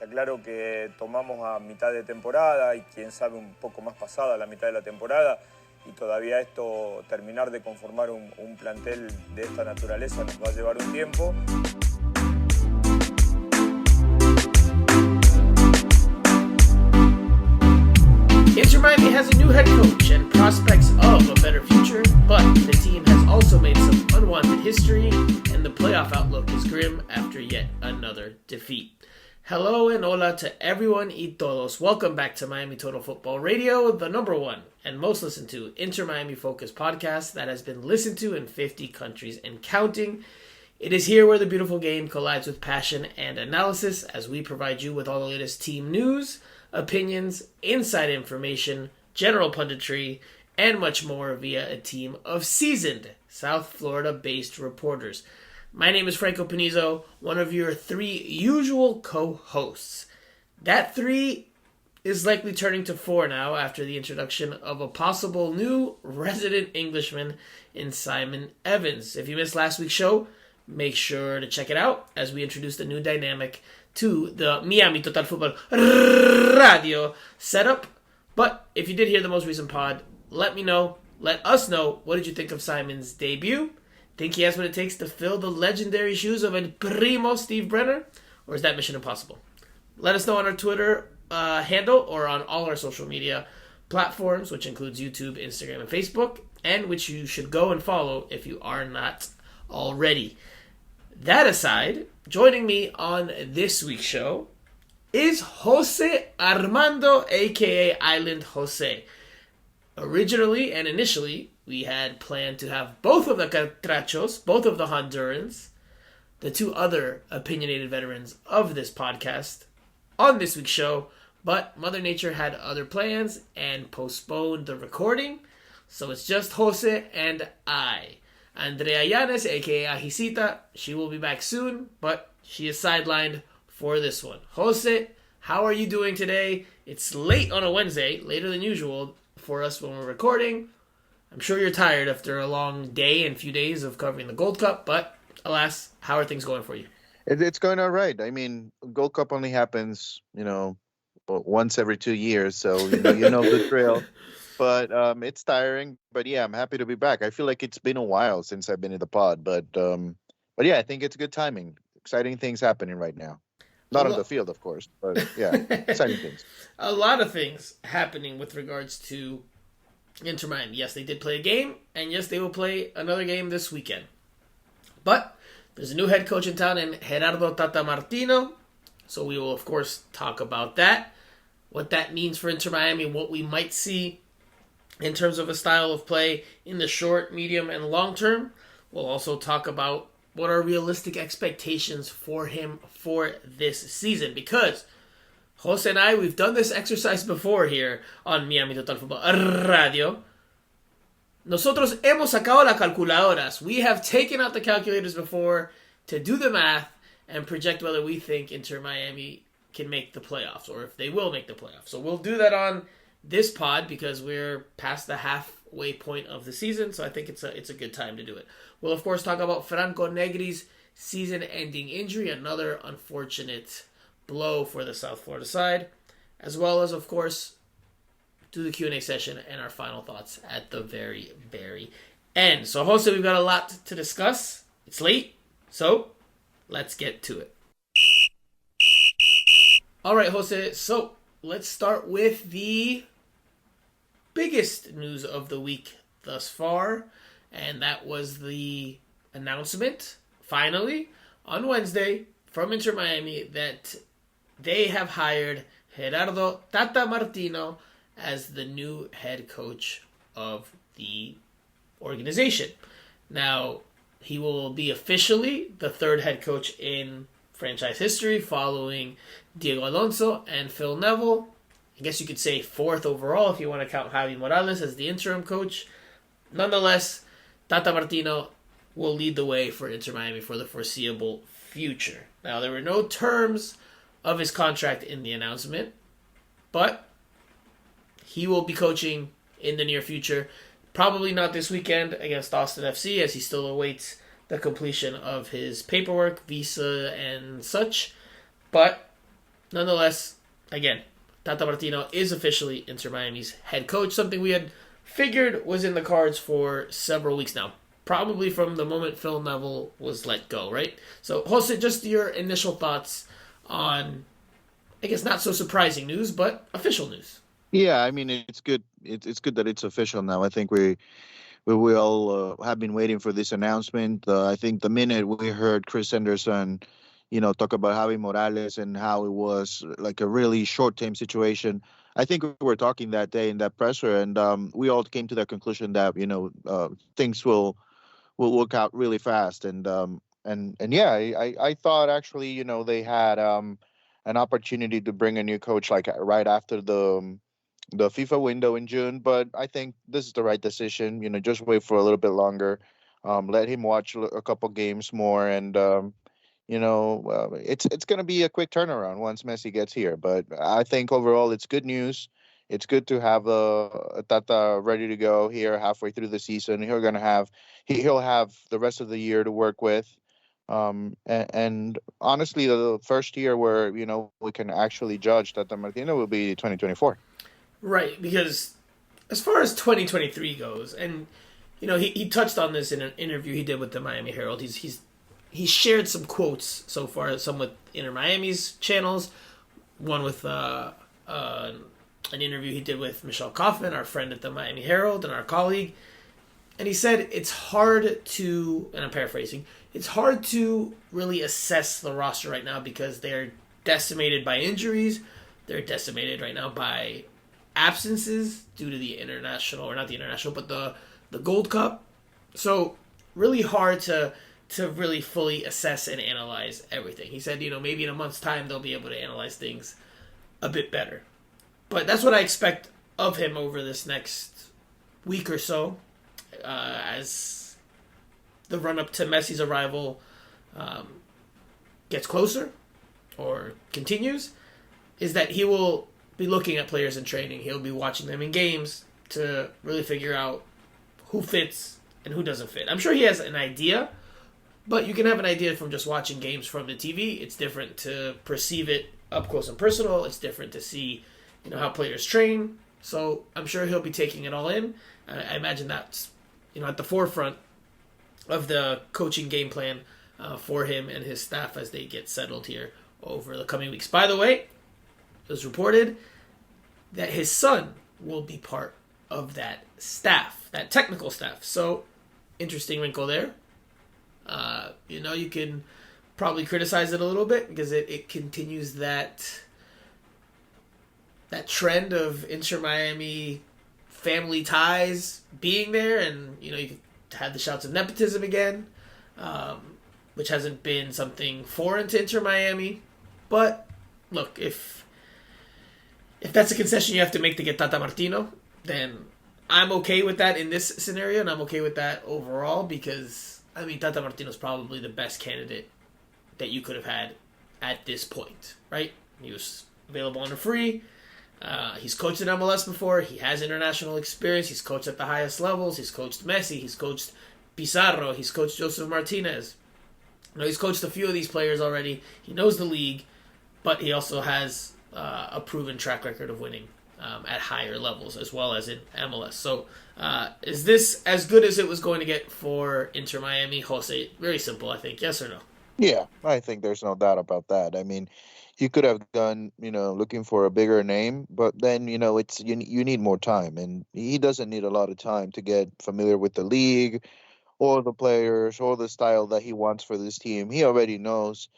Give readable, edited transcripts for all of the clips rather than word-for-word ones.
Está claro que tomamos a mitad de temporada y quién sabe un poco más pasada la mitad de la temporada, y todavía esto, terminar de conformar un plantel de esta naturaleza nos va a llevar un tiempo. Inter Miami has a new head coach and prospects of a better future, but the team has also made some unwanted history, and the playoff outlook is grim after yet another defeat. Hello and hola to everyone y todos. Welcome back to Miami Total Football Radio, the number one and most listened to Inter Miami focused podcast that has been listened to in 50 countries and counting. It is here where the beautiful game collides with passion and analysis as we provide you with all the latest team news, opinions, inside information, general punditry, and much more via a team of seasoned South Florida-based reporters. My name is Franco Panizo, one of your three usual co-hosts. That three is likely turning to four now after the introduction of a possible new resident Englishman in Simon Evans. If you missed last week's show, make sure to check it out as we introduced a new dynamic to the Miami Total Football Radio setup. But if you did hear the most recent pod, let us know, what did you think of Simon's debut? Think he has what it takes to fill the legendary shoes of El Primo Steve Brenner? Or is that mission impossible? Let us know on our Twitter handle or on all our social media platforms, which includes YouTube, Instagram, and Facebook, and which you should go and follow if you are not already. That aside, joining me on this week's show is Jose Armando, a.k.a. Island Jose. Originally and initially, we had planned to have both of the Catrachos, both of the Hondurans, the two other opinionated veterans of this podcast, on this week's show, but Mother Nature had other plans and postponed the recording, so it's just Jose and I. Andrea Llanes, a.k.a. Ajicita, she will be back soon, but she is sidelined for this one. Jose, how are you doing today? It's late on a Wednesday, later than usual for us when we're recording. I'm sure you're tired after a long day and few days of covering the Gold Cup, but alas, how are things going for you? It's going all right. I mean, Gold Cup only happens, once every 2 years, so you know the drill. But it's tiring. But yeah, I'm happy to be back. I feel like it's been a while since I've been in the pod, but yeah, I think it's good timing. Exciting things happening right now. Not on the field, of course, but yeah, exciting things. A lot of things happening with regards to Inter Miami. Yes, they did play a game, and yes, they will play another game this weekend. But there's a new head coach in town, and Gerardo Tata Martino. So we will, of course, talk about that, what that means for Inter Miami, what we might see in terms of a style of play in the short, medium, and long term. We'll also talk about what are realistic expectations for him for this season, because Jose and I, we've done this exercise before here on Miami Total Football Radio. Nosotros hemos sacado las calculadoras. We have taken out the calculators before to do the math and project whether we think Inter Miami can make the playoffs or if they will make the playoffs. So we'll do that on this pod because we're past the halfway point of the season, so I think it's a good time to do it. We'll, of course, talk about Franco Negri's season-ending injury, another unfortunate blow for the South Florida side, as well as, of course, do the Q&A session and our final thoughts at the very, very end. So, Jose, we've got a lot to discuss. It's late, so let's get to it. All right, Jose, so let's start with the biggest news of the week thus far, and that was the announcement, finally, on Wednesday, from Inter Miami that they have hired Gerardo Tata Martino as the new head coach of the organization. Now, he will be officially the third head coach in franchise history, following Diego Alonso and Phil Neville. I guess you could say fourth overall if you want to count Javi Morales as the interim coach. Nonetheless, Tata Martino will lead the way for Inter Miami for the foreseeable future. Now, there were no terms of his contract in the announcement, but he will be coaching in the near future. Probably not this weekend against Austin FC, as he still awaits the completion of his paperwork, visa, and such. But Nonetheless, again, Tata Martino is officially Inter Miami's head coach, something we had figured was in the cards for several weeks now. Probably from the moment Phil Neville was let go, right? So, Jose, just your initial thoughts on, I guess, not so surprising news, but official news. Yeah, I mean it's good. It's good that it's official now. I think we all have been waiting for this announcement. I think the minute we heard Chris Henderson, talk about Javi Morales and how it was like a really short-term situation, I think we were talking that day in that presser, and we all came to that conclusion that things will work out really fast. And yeah, I thought actually they had an opportunity to bring a new coach like right after the FIFA window in June, but I think this is the right decision. Just wait for a little bit longer, let him watch a couple games more, and it's going to be a quick turnaround once Messi gets here. But I think overall it's good news. It's good to have Tata ready to go here halfway through the season. He'll have the rest of the year to work with. And honestly, the first year where we can actually judge Tata Martino will be 2024. Right, because as far as 2023 goes, and he touched on this in an interview he did with the Miami Herald. He's shared some quotes so far, some with Inter Miami's channels, one with an interview he did with Michelle Kaufman, our friend at the Miami Herald and our colleague. And he said it's hard to, and I'm paraphrasing, it's hard to really assess the roster right now because they're decimated by injuries. They're decimated right now by absences due to the international, or not the international, but the Gold Cup. So really hard to really fully assess and analyze everything. He said, maybe in a month's time they'll be able to analyze things a bit better. But that's what I expect of him over this next week or so, as the run-up to Messi's arrival gets closer or continues, is that he will be looking at players in training. He'll be watching them in games to really figure out who fits and who doesn't fit. I'm sure he has an idea, but you can have an idea from just watching games from the TV. It's different to perceive it up close and personal. It's different to see, how players train. So I'm sure he'll be taking it all in. I imagine that's, at the forefront of the coaching game plan for him and his staff as they get settled here over the coming weeks. By the way, it was reported that his son will be part of that staff, that technical staff. So, interesting wrinkle there. You can probably criticize it a little bit because it continues that trend of Inter Miami family ties being there, and you had the shouts of nepotism again, which hasn't been something foreign to Inter Miami. But look, if that's a concession you have to make to get Tata Martino, then I'm okay with that in this scenario, and I'm okay with that overall because, Tata Martino is probably the best candidate that you could have had at this point, right? He was available on a free. He's coached in MLS before. He has international experience. He's coached at the highest levels. He's coached Messi. He's coached Pizarro. He's coached Joseph Martinez. He's coached a few of these players already. He knows the league, but he also has a proven track record of winning at higher levels as well as in MLS. So is this as good as it was going to get for Inter Miami, Jose? Very simple, I think. Yes or no? Yeah, I think there's no doubt about that. You could have gone, looking for a bigger name, but then, it's you need more time, and he doesn't need a lot of time to get familiar with the league or the players or the style that he wants for this team. He already knows,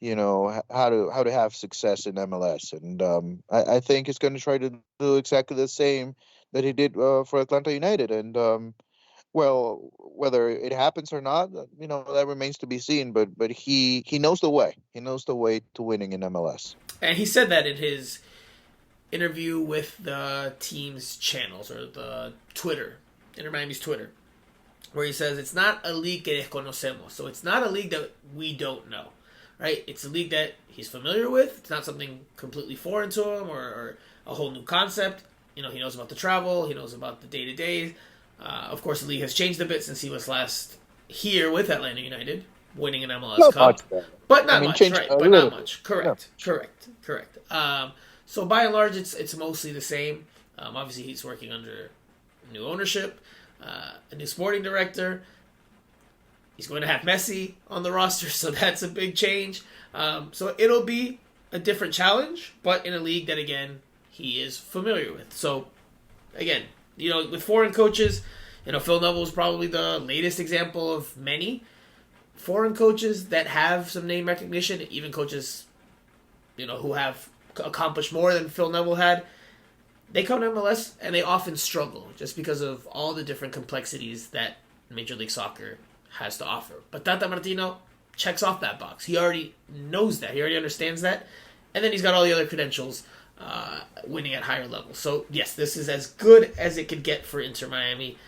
how to have success in MLS, and I think he's going to try to do exactly the same that he did for Atlanta United, and well, whether it happens or not, that remains to be seen. But he knows the way. He knows the way to winning in MLS. And he said that in his interview with the team's channels, or the Twitter, Inter Miami's Twitter, where he says it's not a league que desconocemos. So it's not a league that we don't know, right? It's a league that he's familiar with. It's not something completely foreign to him or a whole new concept. He knows about the travel. He knows about the day-to-day. Of course, the league has changed a bit since he was last here with Atlanta United. winning an MLS Not Cup, much better. but not I mean, much, change right? a But little not much. bit. Correct. So by and large, it's mostly the same. Obviously, he's working under new ownership, a new sporting director. He's going to have Messi on the roster, so that's a big change. So it'll be a different challenge, but in a league that, again, he is familiar with. So, again, with foreign coaches, Phil Neville is probably the latest example of many foreign coaches that have some name recognition, even coaches, who have accomplished more than Phil Neville had. They come to MLS and they often struggle just because of all the different complexities that Major League Soccer has to offer. But Tata Martino checks off that box. He already knows that. He already understands that. And then he's got all the other credentials winning at higher levels. So, yes, this is as good as it could get for Inter Miami,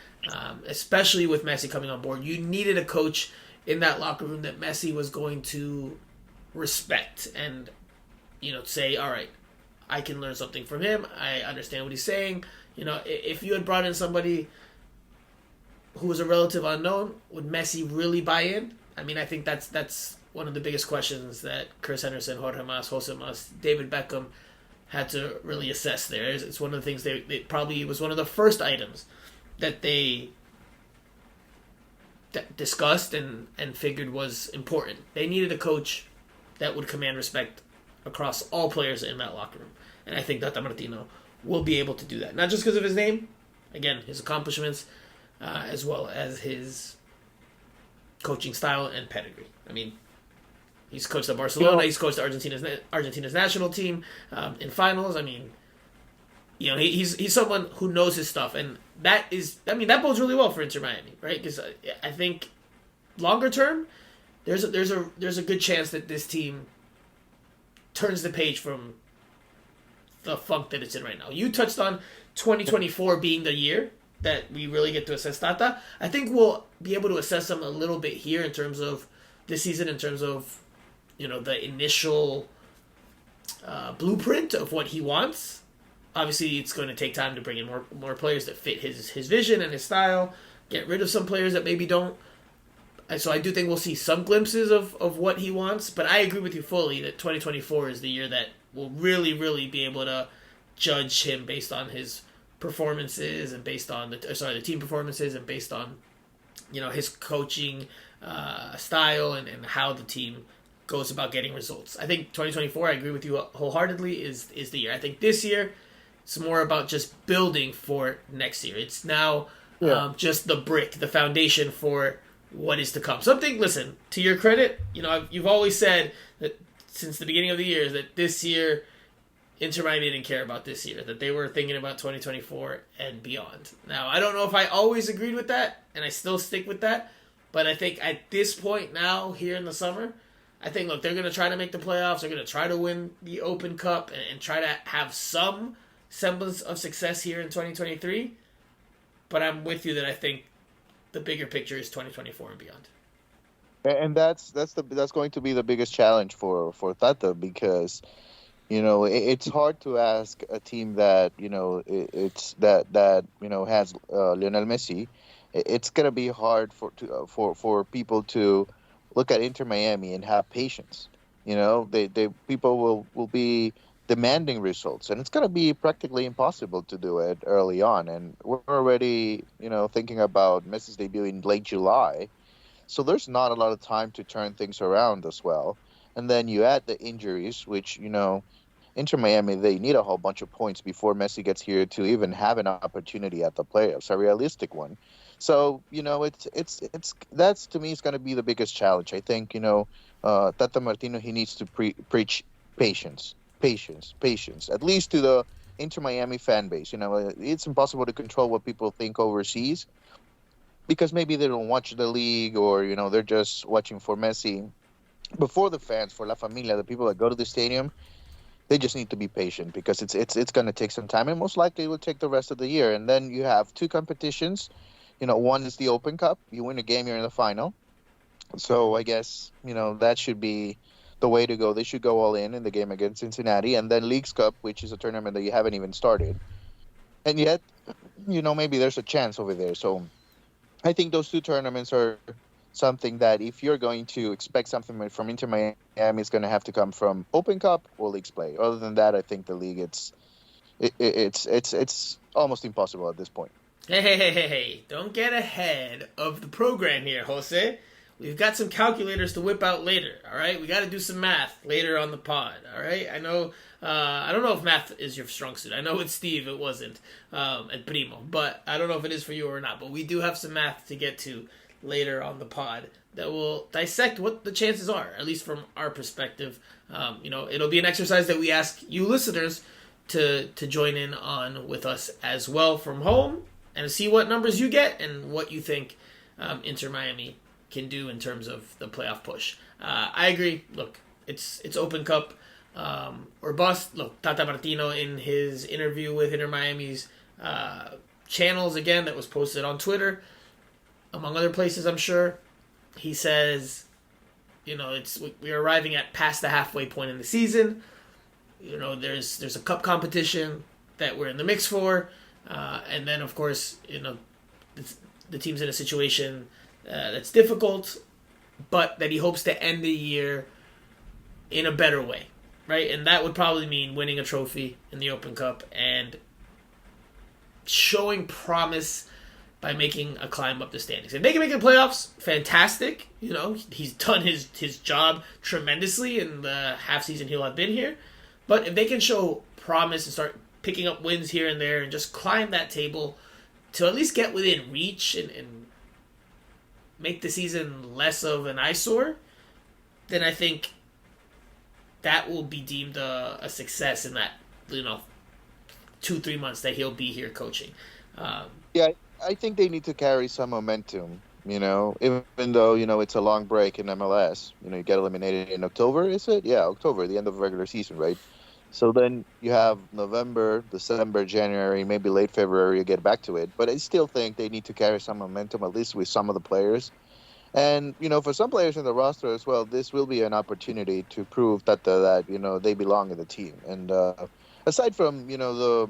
especially with Messi coming on board. You needed a coach in that locker room that Messi was going to respect and, say, all right, I can learn something from him. I understand what he's saying. If you had brought in somebody who was a relative unknown, would Messi really buy in? I mean, I think that's one of the biggest questions that Chris Henderson, Jorge Mas, Jose Mas, David Beckham had to really assess there. It's one of the things they probably was one of the first items that they discussed and figured was important. They needed a coach that would command respect across all players in that locker room. And I think Tata Martino will be able to do that. Not just because of his name, again, his accomplishments, as well as his coaching style and pedigree. I mean, he's coached at Barcelona, he's coached Argentina's national team in finals. I mean, he's someone who knows his stuff, and that bodes really well for Inter Miami, right? Because I think longer term, there's a good chance that this team turns the page from the funk that it's in right now. You touched on 2024 being the year that we really get to assess Tata. I think we'll be able to assess him a little bit here in terms of this season, in terms of the initial blueprint of what he wants. Obviously, it's going to take time to bring in more players that fit his vision and his style, get rid of some players that maybe don't. And so I do think we'll see some glimpses of what he wants, but I agree with you fully that 2024 is the year that we'll really, really be able to judge him based on his performances and based on the team performances and based on his coaching style and how the team goes about getting results. I think 2024, I agree with you wholeheartedly, is the year. I think this year it's more about just building for next year. It's now just the brick, the foundation for what is to come. Listen, to your credit, you've always said that since the beginning of the year that this year Inter Miami didn't care about this year, that they were thinking about 2024 and beyond. Now, I don't know if I always agreed with that, and I still stick with that, but I think at this point now, here in the summer, I think, look, they're going to try to make the playoffs, they're going to try to win the Open Cup, and try to have some semblance of success here in 2023, but I'm with you that I think the bigger picture is 2024 and beyond. And that's going to be the biggest challenge for Tata, because it's hard to ask a team that has Lionel Messi. It's gonna be hard for people to look at Inter Miami and have patience. People will be demanding results, and it's gonna be practically impossible to do it early on. And we're already thinking about Messi's debut in late July. So there's not a lot of time to turn things around as well. And then you add the injuries, which, Inter Miami, they need a whole bunch of points before Messi gets here to even have an opportunity at the playoffs, a realistic one. So, it's that's, to me, is going to be the biggest challenge. I think, Tata Martino, he needs to preach patience, at least to the Inter Miami fan base. It's impossible to control what people think overseas, because maybe they don't watch the league, or they're just watching for Messi. But for the fans, for La Familia, the people that go to the stadium, they just need to be patient, because it's going to take some time, and most likely it will take the rest of the year. And then you have two competitions. One is the Open Cup. You win a game, you're in the final. So I guess that should be the way to go. They should go all in the game against Cincinnati, and then Leagues Cup, which is a tournament that you haven't even started, and yet maybe there's a chance over there. So I think those two tournaments are something that if you're going to expect something from Inter Miami, it's going to have to come from Open Cup or leagues play. Other than that, I think the league it's almost impossible at this point. Hey. Don't get ahead of the program here, Jose. We've got some calculators to whip out later, all right? We got to do some math later on the pod, all right? I know, I don't know if math is your strong suit. I know with Steve it wasn't, at Primo, but I don't know if it is for you or not. But we do have some math to get to later on the pod that will dissect what the chances are, at least from our perspective. It'll be an exercise that we ask you listeners to join in on with us as well from home and see what numbers you get and what you think Inter Miami can do in terms of the playoff push. I agree. Look, it's Open Cup or bust. Look, Tata Martino in his interview with Inter Miami's channels again that was posted on Twitter, among other places, I'm sure, he says, we're arriving at past the halfway point in the season. There's a cup competition that we're in the mix for, and then of course, the team's in a situation that's difficult, but that he hopes to end the year in a better way, right? And that would probably mean winning a trophy in the Open Cup and showing promise by making a climb up the standings. If they can make the playoffs, fantastic. He's done his job tremendously in the half season he'll have been here. But if they can show promise and start picking up wins here and there and just climb that table to at least get within reach and make the season less of an eyesore, then I think that will be deemed a success in that 2-3 months that he'll be here coaching. Yeah, I think they need to carry some momentum, even though, it's a long break in MLS. You get eliminated in October, is it? Yeah, October, the end of the regular season, right? So then you have November, December, January, maybe late February, you get back to it. But I still think they need to carry some momentum, at least with some of the players. And, for some players in the roster as well, this will be an opportunity to prove that they belong in the team. And aside from, the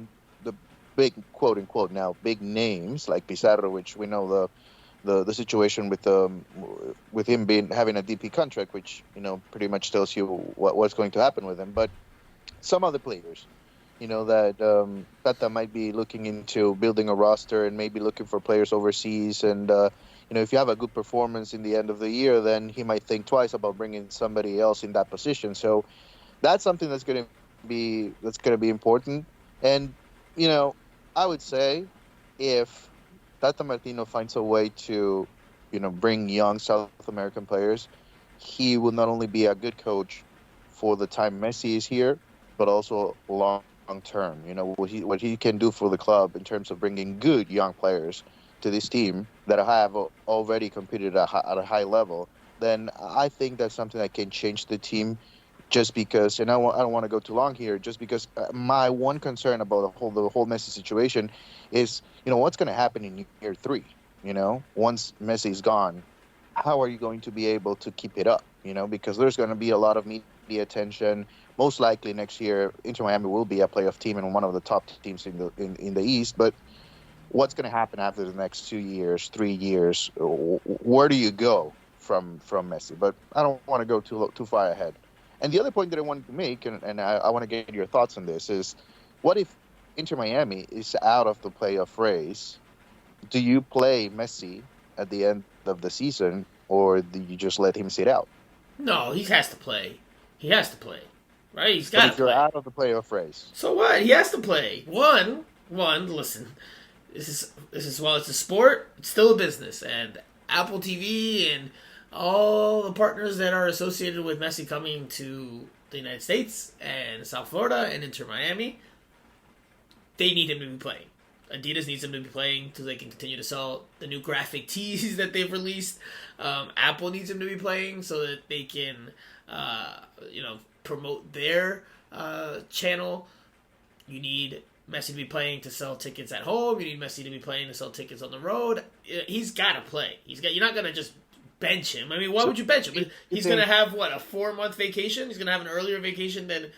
big, quote unquote, now big names like Pizarro, which we know the situation with him having a DP contract, which pretty much tells you what's going to happen with him. But some other players, that might be looking into building a roster and maybe looking for players overseas. And if you have a good performance in the end of the year, then he might think twice about bringing somebody else in that position. So that's something that's going to be important. And I would say if Tata Martino finds a way to, bring young South American players, he will not only be a good coach for the time Messi is here, but also long term. What he can do for the club in terms of bringing good young players to this team that have already competed at a high level, then I think that's something that can change the team. Just because, and I don't want to go too long here, just because my one concern about the whole Messi situation is, what's going to happen in year 3? Once Messi's gone, how are you going to be able to keep it up? Because there's going to be a lot of media attention. Most likely next year, Inter Miami will be a playoff team and one of the top teams in the East. But what's going to happen after the next 2 years, 3 years? Where do you go from Messi? But I don't want to go too far ahead. And the other point that I wanted to make, and I want to get your thoughts on this, is what if Inter Miami is out of the playoff race? Do you play Messi at the end of the season, or do you just let him sit out? No, he has to play. He has to play. Right? He's got to play. You're out of the playoff race. So what? He has to play. One, listen, this is while it's a sport, it's still a business. And Apple TV and all the partners that are associated with Messi coming to the United States and South Florida and Inter Miami, they need him to be playing. Adidas needs him to be playing so they can continue to sell the new graphic tees that they've released. Apple needs him to be playing so that they can, promote their channel. You need Messi to be playing to sell tickets at home. You need Messi to be playing to sell tickets on the road. He's got to play. You're not going to just bench him. I mean, why would you bench him? He's going to have, a 4-month vacation? He's going to have an earlier vacation than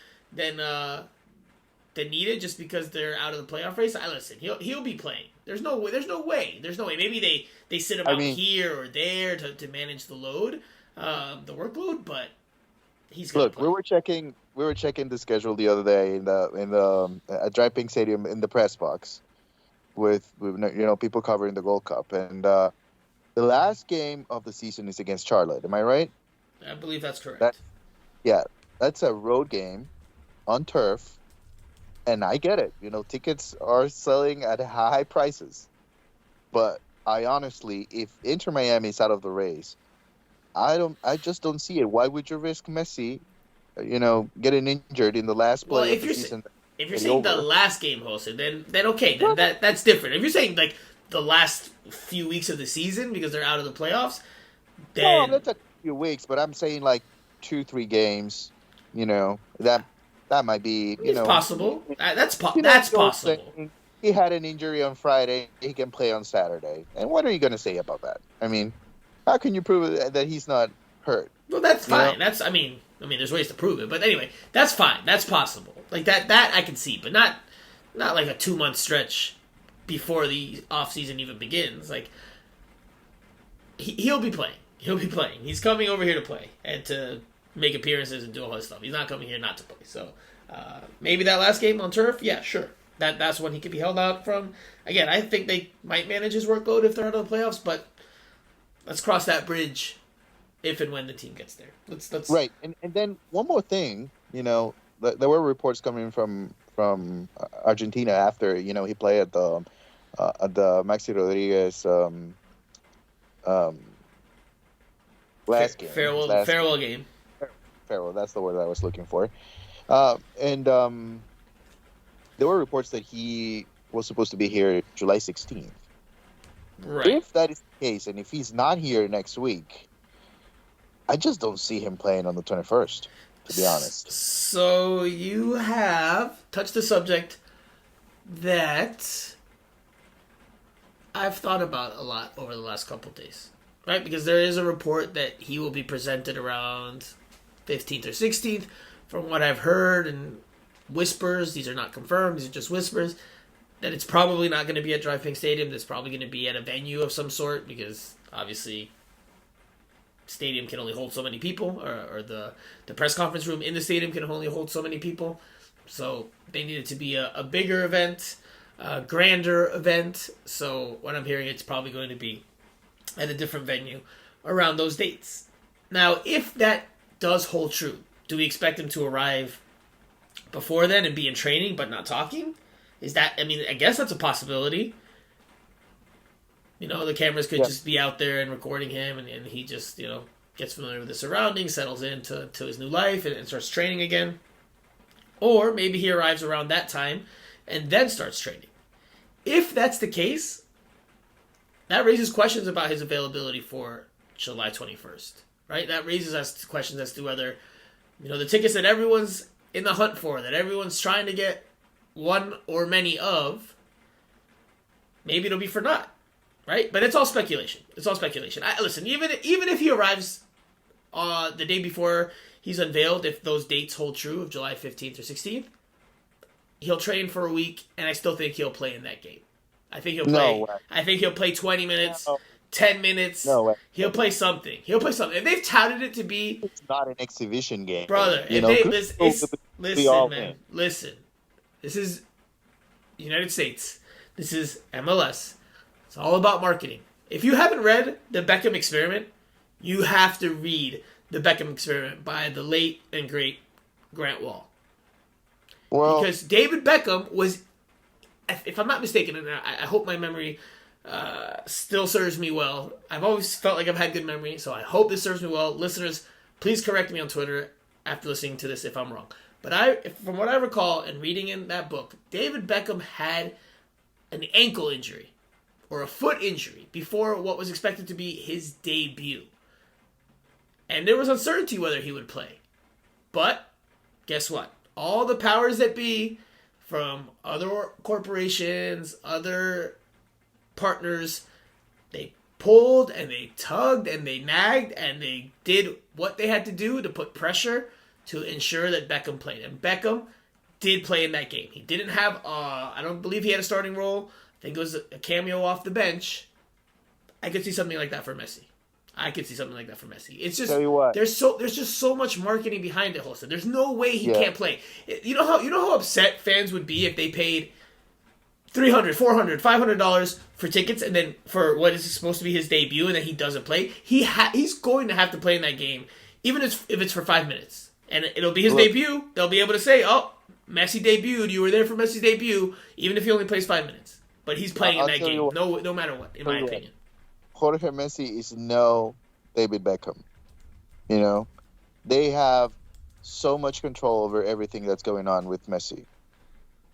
than needed just because they're out of the playoff race. Listen, he'll be playing. There's no way. Maybe they sit him out here or there to manage the load, the workload, but he's gonna play. We were checking the schedule the other day in the at Dry Pink Stadium in the press box with people covering the Gold Cup, and the last game of the season is against Charlotte. Am I right? I believe that's correct. That's a road game on turf. And I get it. Tickets are selling at high prices. But I honestly, if Inter Miami is out of the race, I just don't see it. Why would you risk Messi, getting injured in the last play of the season? If you're saying the last game, Jose, then okay, then that's different. If you're saying like the last few weeks of the season because they're out of the playoffs, then that's a few weeks. But I'm saying like 2-3 games. That might be, it's possible. That's possible. He had an injury on Friday. He can play on Saturday. And what are you going to say about that? I mean, how can you prove that he's not hurt? Well, that's fine. That's I mean, there's ways to prove it. But anyway, that's fine. That's possible. Like that I can see, but not like a 2-month stretch before the offseason even begins. Like he'll be playing. He'll be playing. He's coming over here to play and to make appearances and do all his stuff. He's not coming here not to play. So maybe that last game on turf, yeah, sure. That's when he could be held out from. Again, I think they might manage his workload if they're out of the playoffs, but let's cross that bridge if and when the team gets there. Let's right. And then one more thing, there were reports coming from Argentina after he played at the Maxi Rodriguez last game. Farewell game. Farewell, that's the word I was looking for. And there were reports that he was supposed to be here July 16th. Right. If that is the case, and if he's not here next week, I just don't see him playing on the 21st, to be honest. So you have touched a subject that I've thought about a lot over the last couple of days. Right? Because there is a report that he will be presented around 15th or 16th. From what I've heard and whispers, these are not confirmed, these are just whispers, that it's probably not going to be at Dry Pink Stadium. It's probably going to be at a venue of some sort because obviously stadium can only hold so many people, or the press conference room in the stadium can only hold so many people. So they need it to be a bigger event, a grander event. So what I'm hearing, it's probably going to be at a different venue around those dates. Now, if that does hold true, do we expect him to arrive before then and be in training but not talking? I guess that's a possibility. The cameras could just be out there and recording him, and he just, gets familiar with the surroundings, settles into his new life, and starts training again. Or maybe he arrives around that time and then starts training. If that's the case, that raises questions about his availability for July 21st, right? That raises us questions as to whether, the tickets that everyone's in the hunt for, that everyone's trying to get one or many of, maybe it'll be for naught, right? But it's all speculation. Listen, even if he arrives the day before he's unveiled, if those dates hold true of July 15th or 16th, he'll train for a week, and I still think he'll play in that game. I think he'll play. No way. I think he'll play 20 minutes, 10 minutes. No way. He'll play something. If they've touted it to be, it's not an exhibition game, brother. Listen, man. Listen. This is United States. This is MLS. It's all about marketing. If you haven't read The Beckham Experiment, you have to read The Beckham Experiment by the late and great Grant Wall. Well, because David Beckham was, if I'm not mistaken, and I hope my memory still serves me well. I've always felt like I've had good memory, so I hope this serves me well. Listeners, please correct me on Twitter after listening to this if I'm wrong. But from what I recall and reading in that book, David Beckham had an ankle injury or a foot injury before what was expected to be his debut. And there was uncertainty whether he would play. But guess what? All the powers that be from other corporations, other partners, they pulled and they tugged and they nagged and they did what they had to do to put pressure to ensure that Beckham played. And Beckham did play in that game. He didn't have, I don't believe he had a starting role. I think it was a cameo off the bench. I could see something like that for Messi. It's just there's just so much marketing behind it, Jose. There's no way he can't play. You know how upset fans would be if they paid $300, $400, $500 for tickets, and then for what is supposed to be his debut, and then he doesn't play. He's going to have to play in that game, even if it's for 5 minutes, and it'll be his debut. They'll be able to say, "Oh, Messi debuted. You were there for Messi's debut," even if he only plays 5 minutes. But he's playing in that game, no matter what, in my opinion. Jorge Messi is no David Beckham. You know, they have so much control over everything that's going on with Messi.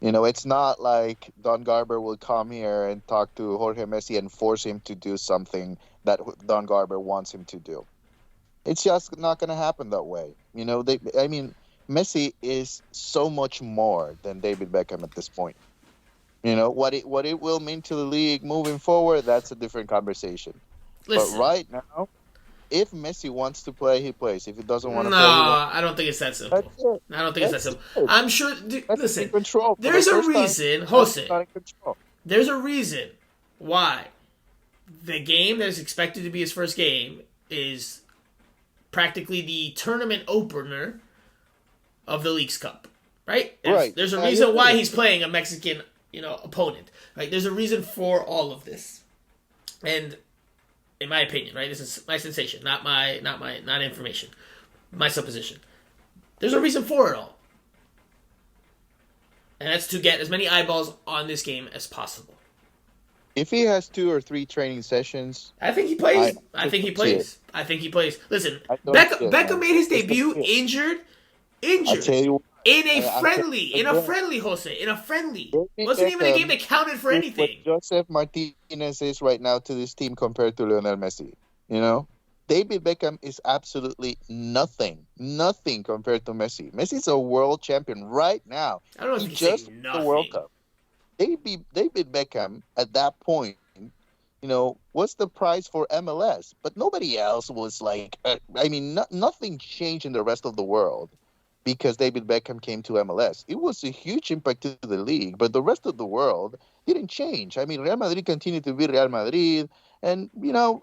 You know, it's not like Don Garber will come here and talk to Jorge Messi and force him to do something that Don Garber wants him to do. It's just not going to happen that way. You know, Messi is so much more than David Beckham at this point. You know, what it will mean to the league moving forward, that's a different conversation. Listen, but right now, if Messi wants to play, he plays. If he doesn't want to play, I don't think it's that simple. I don't think it's that simple. I'm sure. Listen, there's a reason, Jose. There's a reason why the game that is expected to be his first game is practically the tournament opener of the Leagues Cup, right? There's a reason why he's playing a Mexican, opponent, right? There's a reason for all of this, and in my opinion, right, this is my sensation, not information, my supposition. There's a reason for it all, and that's to get as many eyeballs on this game as possible. If he has 2 or 3 training sessions, I think he plays. I think he plays. Listen, Beckham made his debut injured. In a friendly, Jose. In a friendly. Wasn't even a game that counted for anything. What Joseph Martinez is right now to this team compared to Lionel Messi. You know? David Beckham is absolutely nothing compared to Messi. Messi's a world champion right now. I don't know if he just won the World Cup. David Beckham, at that point, what's the prize for MLS? But nobody else was like, nothing changed in the rest of the world because David Beckham came to MLS. It was a huge impact to the league, but the rest of the world didn't change. I mean, Real Madrid continued to be Real Madrid, and,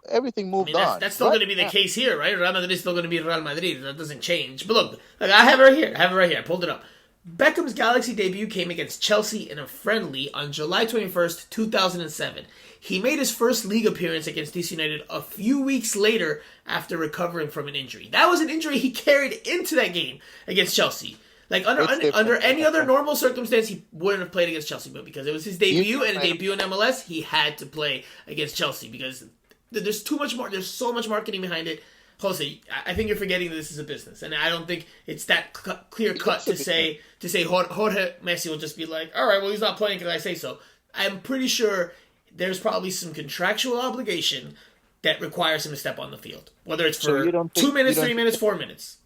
everything moved on. That's still going to be the case here, right? Real Madrid is still going to be Real Madrid. That doesn't change. But look, I have it right here. I pulled it up. Beckham's Galaxy debut came against Chelsea in a friendly on July 21st, 2007. He made his first league appearance against DC United a few weeks later after recovering from an injury. That was an injury he carried into that game against Chelsea. Like, under any other normal circumstance, he wouldn't have played against Chelsea. But because it was his debut and a debut in MLS, he had to play against Chelsea because there's too much more. There's so much marketing behind it. Jose, I think you're forgetting that this is a business, and I don't think it's that clear cut to say Jorge Messi will just be like, all right, well, he's not playing because I say so. I'm pretty sure there's probably some contractual obligation that requires him to step on the field, whether it's for 2 minutes, 3 minutes, 4 minutes.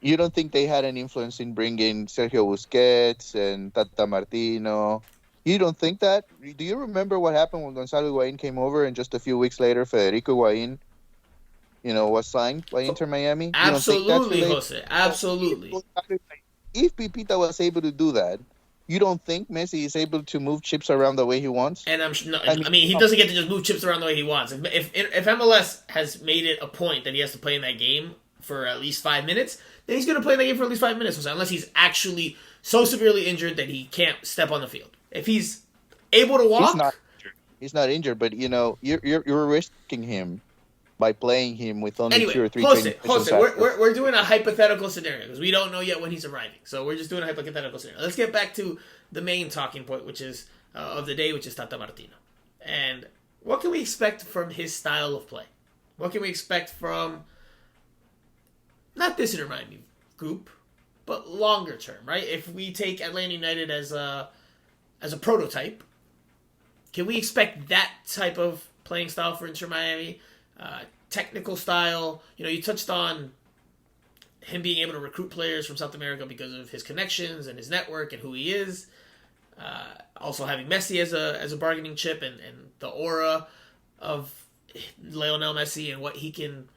You don't think they had an influence in bringing Sergio Busquets and Tata Martino? You don't think that? Do you remember what happened when Gonzalo Higuain came over, and just a few weeks later, Federico Higuain was signed by Inter Miami? Absolutely, Jose. Absolutely. If Pipita was able to do that, you don't think Messi is able to move chips around the way he wants? And he doesn't get to just move chips around the way he wants. If MLS has made it a point that he has to play in that game for at least 5 minutes, then he's going to play in that game for at least 5 minutes, Jose, unless he's actually so severely injured that he can't step on the field. If he's able to walk... He's not injured, but, you're risking him by playing him with only 2 or 3 training sessions. We're doing a hypothetical scenario because we don't know yet when he's arriving. So we're just doing a hypothetical scenario. Let's get back to the main talking point, which is of the day, which is Tata Martino. And what can we expect from his style of play? What can we expect from not this Inter Miami group, but longer term, right? If we take Atlanta United as a prototype, can we expect that type of playing style for Inter Miami? Technical style. You touched on him being able to recruit players from South America because of his connections and his network and who he is. Also having Messi as a bargaining chip and the aura of Lionel Messi and what he can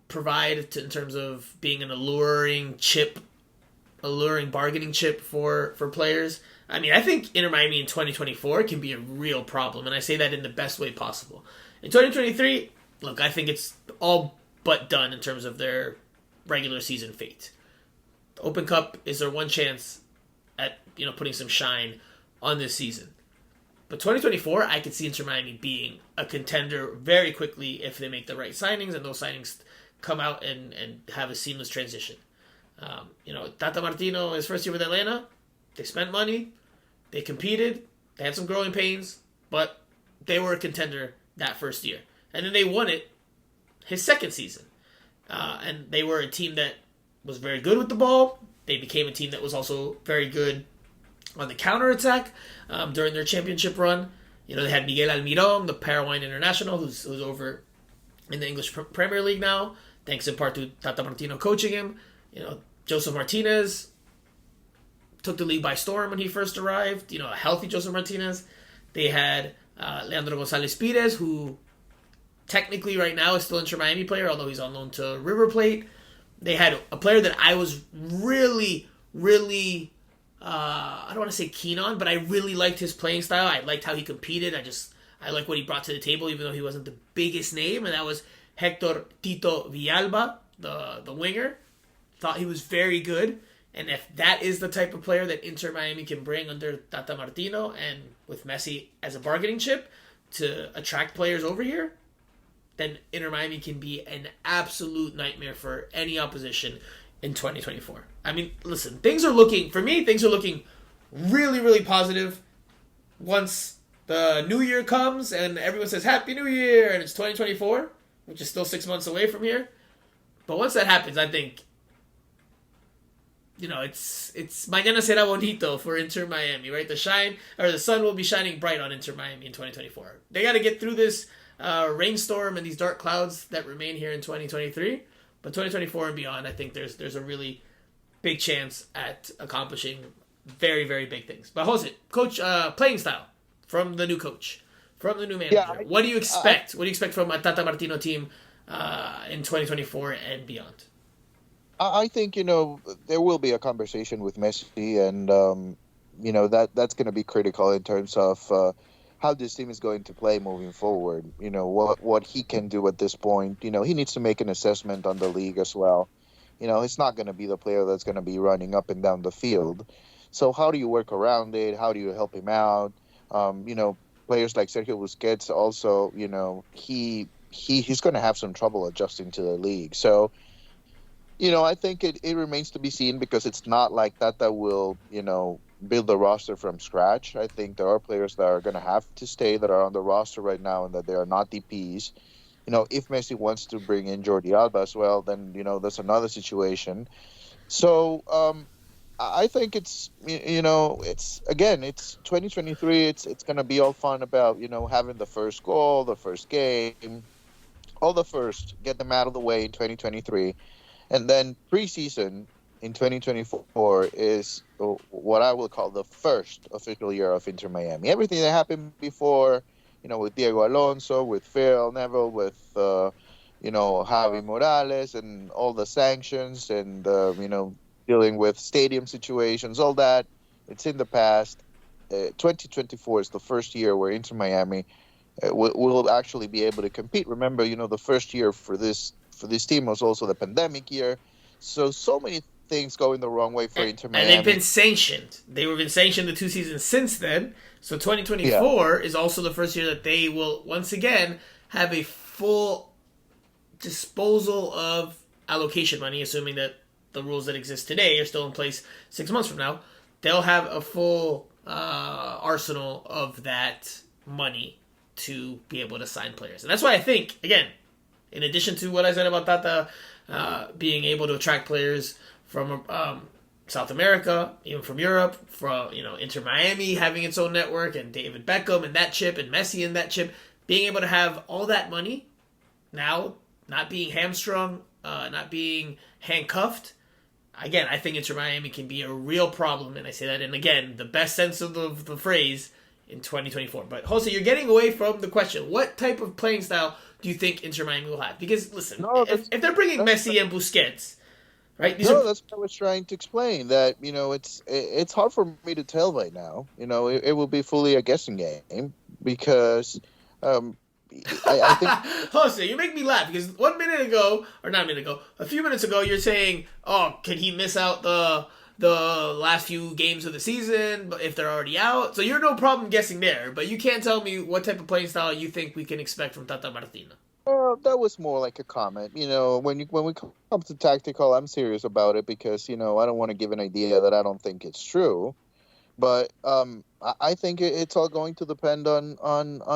provide in terms of being an alluring chip alluring bargaining chip for players. I mean, I think Inter Miami in 2024 can be a real problem, and I say that in the best way possible. In 2023, look, I think it's all but done in terms of their regular season fate. The Open Cup is their one chance at putting some shine on this season. But 2024, I could see Inter Miami being a contender very quickly if they make the right signings and those signings come out and have a seamless transition. Tata Martino, his first year with Atlanta, they spent money, they competed, they had some growing pains, but they were a contender that first year. And then they won it his second season. And they were a team that was very good with the ball. They became a team that was also very good on the counterattack during their championship run. They had Miguel Almiron, the Paraguayan international, who's over in the English Premier League now, thanks in part to Tata Martino coaching him. Joseph Martinez took the league by storm when he first arrived. A healthy Joseph Martinez. They had Leandro Gonzalez Pires, who technically right now is still an Inter Miami player, although he's on loan to River Plate. They had a player that I was really, really, I don't want to say keen on, but I really liked his playing style. I liked how he competed. I like what he brought to the table, even though he wasn't the biggest name, and that was Hector Tito Villalba, the winger. Thought he was very good, and if that is the type of player that Inter Miami can bring under Tata Martino, and with Messi as a bargaining chip to attract players over here, then Inter Miami can be an absolute nightmare for any opposition in 2024. I mean, listen, things are looking really, really positive once the new year comes and everyone says Happy New Year and it's 2024, which is still 6 months away from here. But once that happens, I think, it's mañana será bonito for Inter Miami, right? The sun will be shining bright on Inter Miami in 2024. They got to get through this rainstorm and these dark clouds that remain here in 2023. But 2024 and beyond, I think there's a really big chance at accomplishing very, very big things. But Jose, coach, playing style from the new coach, from the new manager. Yeah, what do you expect? What do you expect from a Tata Martino team in 2024 and beyond? I think, there will be a conversation with Messi, and, that's going to be critical in terms of how this team is going to play moving forward. What he can do at this point. He needs to make an assessment on the league as well. It's not going to be the player that's going to be running up and down the field. So how do you work around it? How do you help him out? Players like Sergio Busquets also, he's going to have some trouble adjusting to the league. So, I think it remains to be seen, because it's not like that will, build the roster from scratch. I think there are players that are going to have to stay that are on the roster right now and that they are not DPs. If Messi wants to bring in Jordi Alba as well, then, that's another situation. So I think it's 2023. It's going to be all fun about, having the first goal, the first game, get them out of the way in 2023. And then preseason in 2024 is what I will call the first official year of Inter Miami. Everything that happened before, with Diego Alonso, with Phil Neville, with, Javi Morales and all the sanctions and, dealing with stadium situations, all that, it's in the past. 2024 is the first year where Inter Miami will actually be able to compete. Remember, the first year for this team was also the pandemic year. So many things going the wrong way for Inter Miami. And they've been sanctioned. They've been sanctioned the 2 seasons since then. So 2024 is also the first year that they will, once again, have a full disposal of allocation money, assuming that the rules that exist today are still in place 6 months from now. They'll have a full arsenal of that money to be able to sign players. And that's why I think, again, in addition to what I said about Tata being able to attract players from South America, even from Europe, from Inter Miami having its own network, and David Beckham and that chip, and Messi and that chip, being able to have all that money now, not being hamstrung, not being handcuffed. Again, I think Inter Miami can be a real problem, and I say that in, again, the best sense of the phrase, in 2024. But Jose, you're getting away from the question. What type of playing style do you think Inter Miami will have? Because listen, if they're bringing Messi and Busquets, right? No, that's what I was trying to explain. That it's hard for me to tell right now. It will be fully a guessing game because um, I think Jose, you make me laugh because 1 minute ago, or not a minute ago, a few minutes ago, you're saying, "Oh, can he miss out the last few games of the season? But if they're already out, so you're no problem guessing there. But you can't tell me what type of playing style you think we can expect from Tata Martino." that was more like a comment. When we come to tactical, I'm serious about it because I don't want to give an idea that I don't think it's true. But I think it's all going to depend on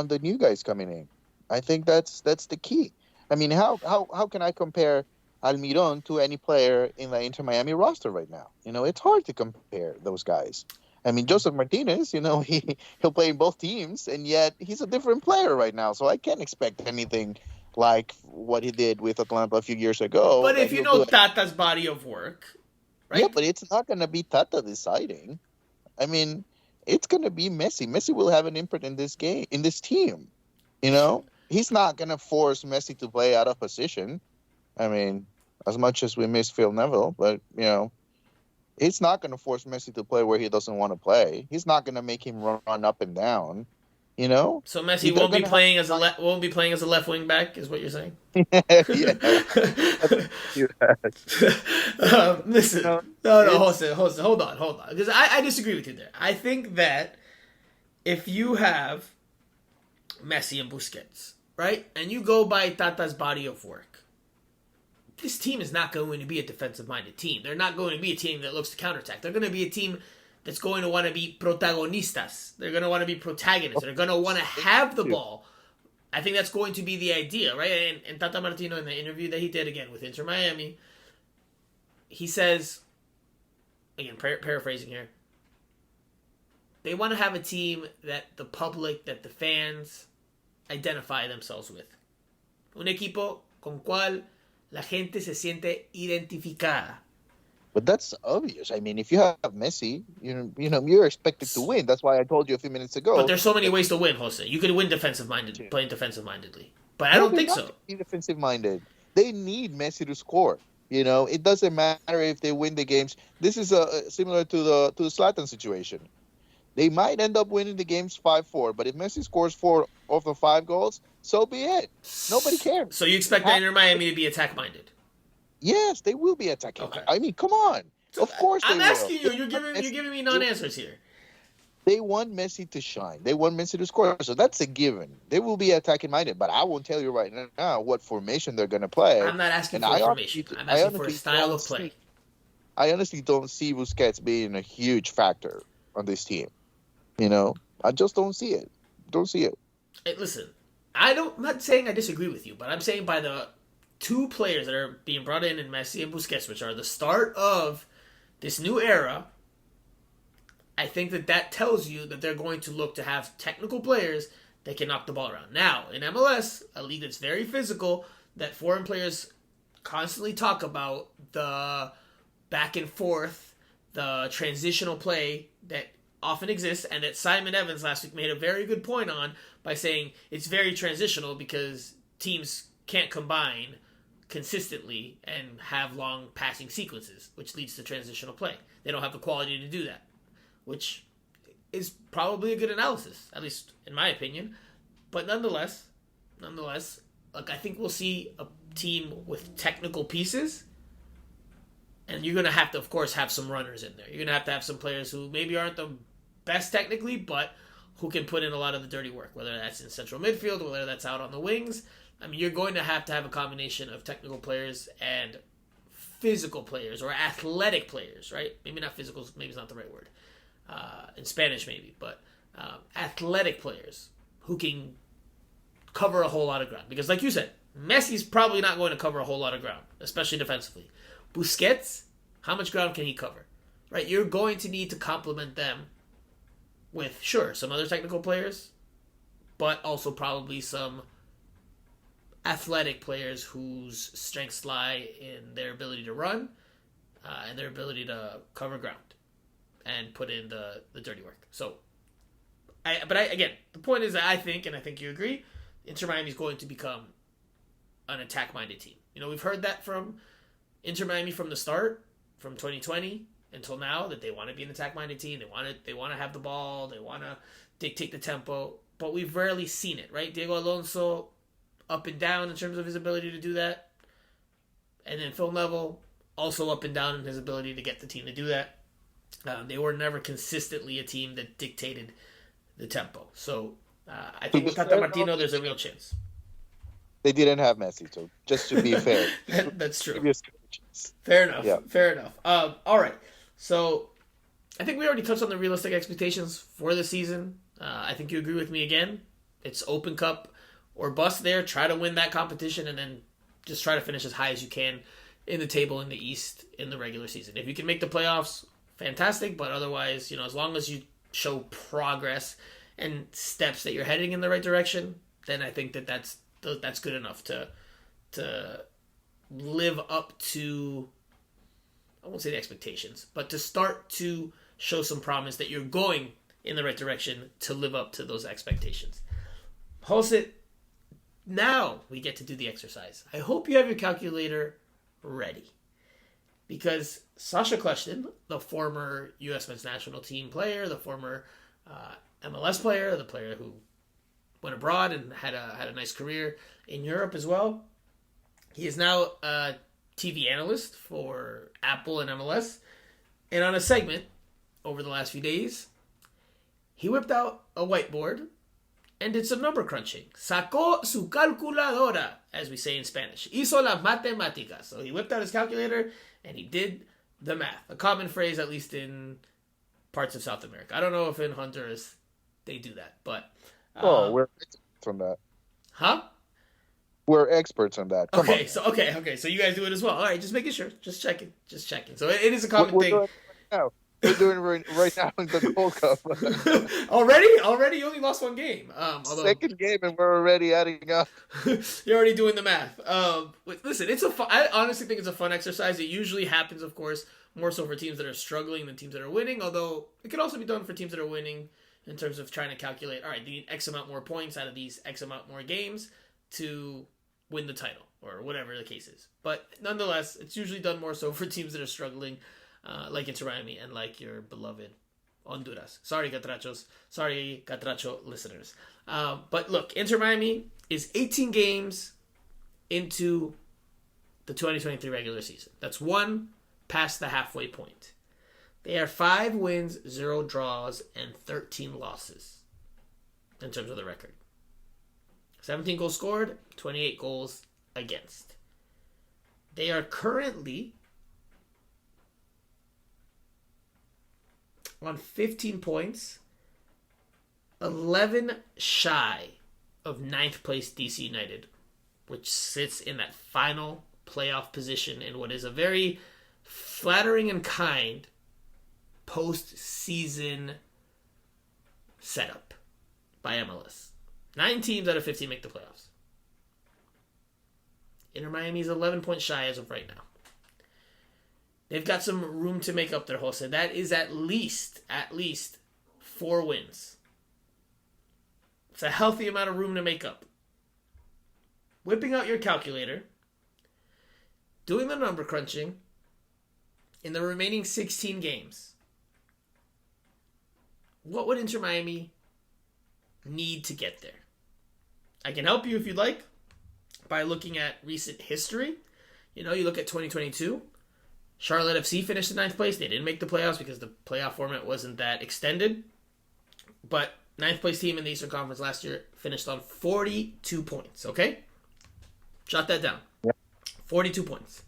the new guys coming in. I think that's the key. I mean, how can I compare Almiron to any player in the Inter Miami roster right now? It's hard to compare those guys. I mean, Joseph Martinez, he'll play in both teams, and yet he's a different player right now. So I can't expect anything like what he did with Atlanta a few years ago. But if you know Tata's body of work, right? Yeah, but it's not going to be Tata deciding. I mean, it's going to be Messi. Messi will have an imprint in this game, in this team. He's not going to force Messi to play out of position. I mean, as much as we miss Phil Neville, but it's not going to force Messi to play where he doesn't want to play. He's not going to make him run up and down. So Messi won't be playing as a left wing back, is what you're saying? Listen, no, Jose, hold on, because I disagree with you there. I think that if you have Messi and Busquets, right, and you go by Tata's body of work, this team is not going to be a defensive-minded team. They're not going to be a team that looks to counterattack. They're going to be a team that's going to want to be protagonistas. They're going to want to be protagonists. They're going to want to have the ball. I think that's going to be the idea, right? And Tata Martino, in the interview that he did, again, with Inter Miami, he says, again, paraphrasing here, they want to have a team that the public, that the fans identify themselves with. Un equipo con cual la gente se siente identificada. But that's obvious. I mean, if you have Messi, you're expected to win. That's why I told you a few minutes ago. But there's so many ways to win, Jose. You could win playing defensive-mindedly. But I don't think so. Be defensive-minded. They need Messi to score. It doesn't matter if they win the games. This is similar to the Zlatan situation. They might end up winning the games 5-4, but if Messi scores 4 of the 5 goals, so be it. Nobody cares. So you expect Inter Miami to be attack-minded? Yes, they will be attacking. Okay. I mean, come on. So of course they will. I'm asking you. You're giving me non-answers here. They want Messi to shine. They want Messi to score. So that's a given. They will be attacking minded. But I won't tell you right now what formation they're going to play. I'm not asking for formation. I'm asking for a style of play. I honestly don't see Busquets being a huge factor on this team. I just don't see it. Don't see it. Hey, listen, I'm not saying I disagree with you, but I'm saying by the 2 players that are being brought in Messi and Busquets, which are the start of this new era, I think that tells you that they're going to look to have technical players that can knock the ball around. Now, in MLS, a league that's very physical, that foreign players constantly talk about the back and forth, the transitional play that often exists, and that Simon Evans last week made a very good point on by saying it's very transitional because teams can't combine consistently and have long passing sequences, which leads to transitional play. They don't have the quality to do that, which is probably a good analysis, at least in my opinion. But nonetheless, I think we'll see a team with technical pieces, and you're going to have to, of course, have some runners in there. You're going to have some players who maybe aren't the best technically, but who can put in a lot of the dirty work, whether that's in central midfield, whether that's out on the wings. I mean, you're going to have a combination of technical players and physical players or athletic players, right? Maybe not physical, maybe it's not the right word. In Spanish, maybe, but athletic players who can cover a whole lot of ground. Because like you said, Messi's probably not going to cover a whole lot of ground, especially defensively. Busquets, how much ground can he cover? Right? You're going to need to complement them with, sure, some other technical players, but also probably some athletic players whose strengths lie in their ability to run and their ability to cover ground and put in the dirty work. So, again, the point is that I think you agree, Inter Miami is going to become an attack-minded team. We've heard that from Inter Miami from the start, from 2020 until now, that they want to be an attack-minded team. They want to have the ball. They want to dictate the tempo. But we've rarely seen it, right? Diego Alonso, up and down in terms of his ability to do that. And then Phil Neville, also up and down in his ability to get the team to do that. They were never consistently a team that dictated the tempo. So I think with Tata Martino, there's a real chance. They didn't have Messi, so just to be fair. That's true. Fair enough. Yeah. Fair enough. All right. So I think we already touched on the realistic expectations for the season. I think you agree with me again. It's Open Cup or bust there. Try to win that competition and then just try to finish as high as you can in the table in the East in the regular season. If you can make the playoffs, fantastic. But otherwise, as long as you show progress and steps that you're heading in the right direction, then I think that's good enough to live up to, I won't say the expectations, but to start to show some promise that you're going in the right direction to live up to those expectations. Jose, now we get to do the exercise. I hope you have your calculator ready. Because Sasha Kleshtin, the former U.S. men's national team player, the former MLS player, the player who went abroad and had a nice career in Europe as well, he is now a TV analyst for Apple and MLS. And on a segment over the last few days, he whipped out a whiteboard and did some number crunching. Sacó su calculadora, as we say in Spanish. Hizo las matemáticas. So he whipped out his calculator and he did the math. A common phrase, at least in parts of South America. I don't know if in Honduras they do that, but... we're experts on that. Huh? We're experts on that. Come on. So you guys do it as well. All right, just making sure. Just checking. So it is a common thing. We're doing it right now in the Gold Cup. Already, you only lost one game. Second game, and we're already adding up. You're already doing the math. Listen, I honestly think it's a fun exercise. It usually happens, of course, more so for teams that are struggling than teams that are winning. Although it could also be done for teams that are winning in terms of trying to calculate. All right, they need X amount more points out of these X amount more games to win the title or whatever the case is. But nonetheless, it's usually done more so for teams that are struggling. Like Inter Miami and like your beloved Honduras. Sorry, Catrachos. Sorry, Catracho listeners. But look, Inter Miami is 18 games into the 2023 regular season. That's one past the halfway point. They are 5 wins, 0 draws, and 13 losses in terms of the record. 17 goals scored, 28 goals against. They are currently on 15 points, 11 shy of 9th place DC United, which sits in that final playoff position in what is a very flattering and kind post-season setup by MLS. 9 teams out of 15 make the playoffs. Inter Miami is 11 points shy as of right now. They've got some room to make up there, Jose. That is at least 4 wins. It's a healthy amount of room to make up. Whipping out your calculator, doing the number crunching, in the remaining 16 games, what would Inter Miami need to get there? I can help you if you'd like by looking at recent history. You look at 2022. Charlotte FC finished in 9th place. They didn't make the playoffs because the playoff format wasn't that extended. But 9th place team in the Eastern Conference last year finished on 42 points, okay? Jot that down. Yep. 42 points.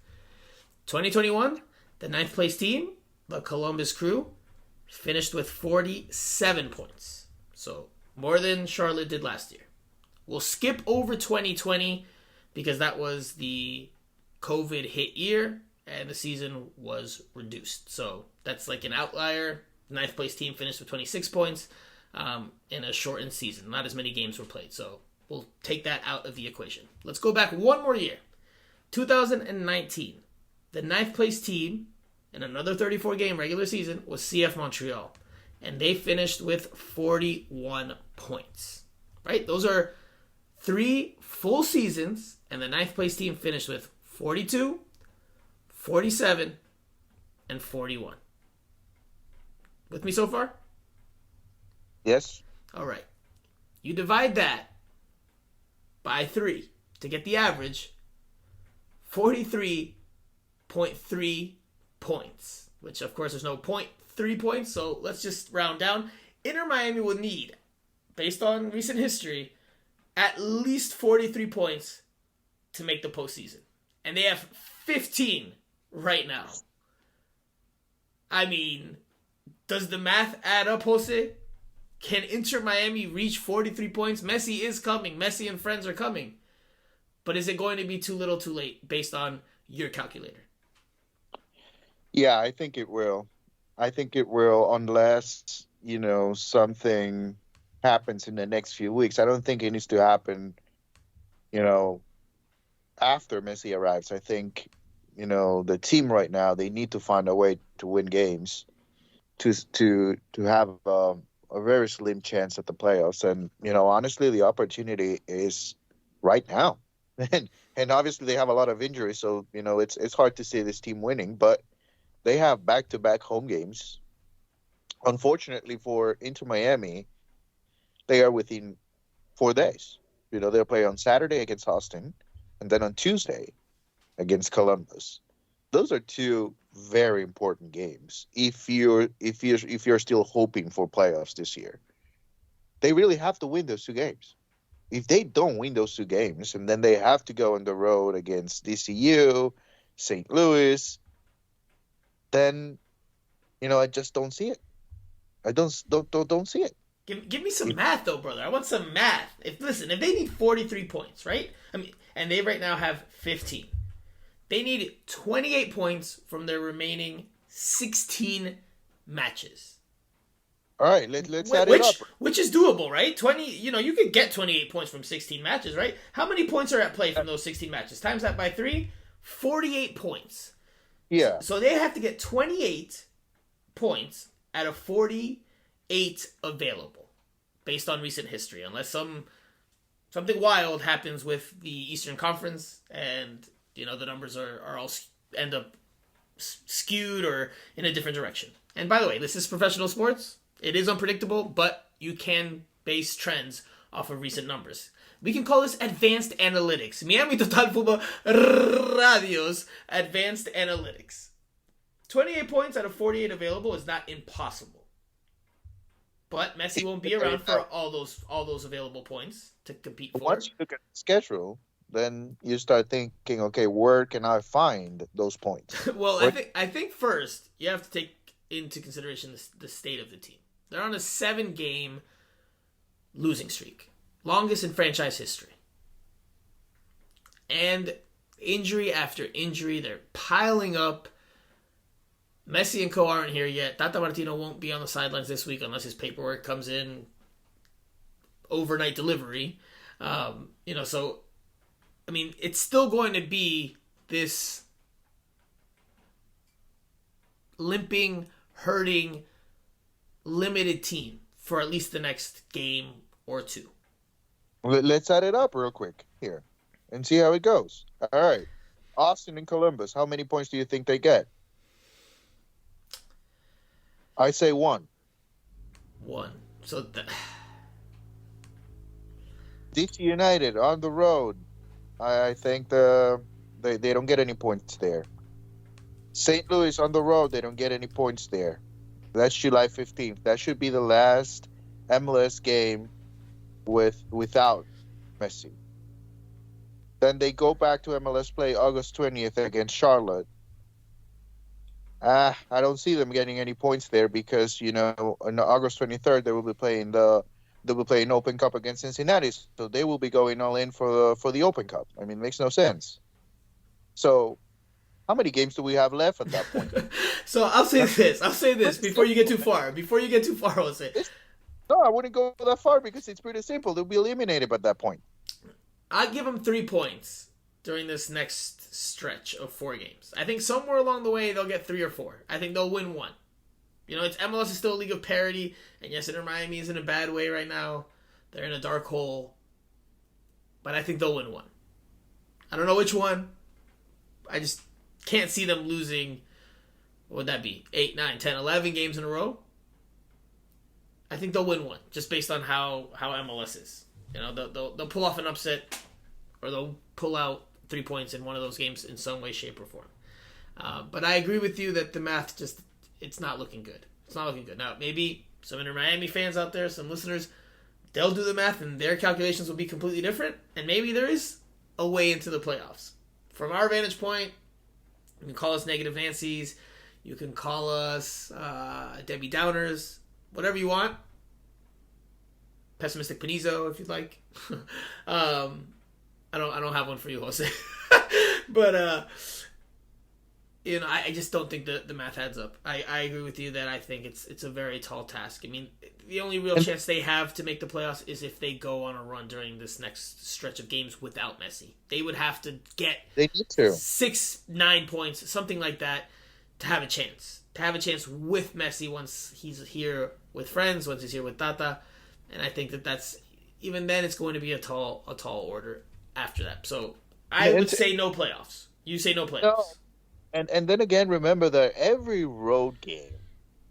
2021, the 9th place team, the Columbus Crew, finished with 47 points. So more than Charlotte did last year. We'll skip over 2020 because that was the COVID hit year and the season was reduced. So that's like an outlier. 9th place team finished with 26 points in a shortened season. Not as many games were played. So we'll take that out of the equation. Let's go back one more year. 2019. The 9th place team in another 34-game regular season was CF Montreal. And they finished with 41 points. Right? Those are 3 full seasons. And the 9th place team finished with 42, 47 and 41. With me so far? Yes. All right. You divide that by 3 to get the average. 43.3 points, which of course there's no 0.3 points, so let's just round down. Inter Miami will need, based on recent history, at least 43 points to make the postseason. And they have 15 right now. I mean, does the math add up, Jose? Can Inter Miami reach 43 points? Messi is coming. Messi and friends are coming. But is it going to be too little too late based on your calculator? Yeah, I think it will. I think it will unless, something happens in the next few weeks. I don't think it needs to happen, after Messi arrives. I think, the team right now, they need to find a way to win games to have a very slim chance at the playoffs. And, honestly, the opportunity is right now. And obviously they have a lot of injuries, so, it's hard to see this team winning, but they have back-to-back home games. Unfortunately for Inter Miami, they are within 4 days. They'll play on Saturday against Austin, and then on Tuesday against Columbus. Those are 2 very important games if you're still hoping for playoffs this year. They really have to win those 2 games. If they don't win those 2 games, and then they have to go on the road against DCU, St. Louis, then I just don't see it. I don't see it. Give me some math though, brother. I want some math. If they need 43 points, right? And they right now have 15. They need 28 points from their remaining 16 matches. All right, let's add it up. Which is doable, right? 20, you could get 28 points from 16 matches, right? How many points are at play from those 16 matches? Times that by 3, 48 points. Yeah. So they have to get 28 points out of 48 available, based on recent history, unless something wild happens with the Eastern Conference and the numbers are all end up skewed or in a different direction. And by the way, this is professional sports. It is unpredictable, but you can base trends off of recent numbers. We can call this advanced analytics. Miami Total Futbol Radio's advanced analytics. 28 points out of 48 available is not impossible. But Messi won't be around for all those available points to compete for. Once you look at the schedule, then you start thinking, okay, where can I find those points? Well, I think first you have to take into consideration the state of the team. They're on a 7-game losing streak, longest in franchise history. And injury after injury, they're piling up. Messi and co aren't here yet. Tata Martino won't be on the sidelines this week unless his paperwork comes in overnight delivery. So, it's still going to be this limping, hurting, limited team for at least the next game or 2. Let's add it up real quick here and see how it goes. All right. Austin and Columbus, how many points do you think they get? I say 1. 1. So DC United on the road. I think they don't get any points there. St. Louis on the road, they don't get any points there. That's July 15th. That should be the last MLS game without Messi. Then they go back to MLS play August 20th against Charlotte. I don't see them getting any points there because, on August 23rd they will be playing Open Cup against Cincinnati, so they will be going all in for the Open Cup. It makes no sense. So, how many games do we have left at that point? So I'll say this before you get too far. I'll say. No, I wouldn't go that far because it's pretty simple. They'll be eliminated at that point. I'd give them 3 points during this next stretch of 4 games. I think somewhere along the way they'll get 3 or 4. I think they'll win 1. It's MLS is still a league of parity, and yes, Inter Miami is in a bad way right now. They're in a dark hole, but I think they'll win 1. I don't know which one. can't see them losing, what would that be, 8, 9, 10, 11 games in a row. I think they'll win one, just based on how MLS is. You know, they'll pull off an upset, or they'll pull out 3 points in one of those games in some way, shape, or form. But I agree with you that the math it's not looking good. It's not looking good. Now, maybe some Inter Miami fans out there, some listeners, they'll do the math and their calculations will be completely different, and maybe there is a way into the playoffs. From our vantage point, you can call us negative Nancy's, you can call us Debbie Downers, whatever you want. Pessimistic Panizo, if you'd like. I don't have one for you, Jose. But you know, I just don't think the math adds up. I agree with you that I think it's a very tall task. I mean, the only real chance they have to make the playoffs is if they go on a run during this next stretch of games without Messi. They would have to get 6-9 points, something like that, to have a chance. To have a chance with Messi once he's here with friends, once he's here with Tata. And I think that's, even then, it's going to be a tall order after that. So I would say no playoffs. You say no playoffs. No. And then again, remember that every road game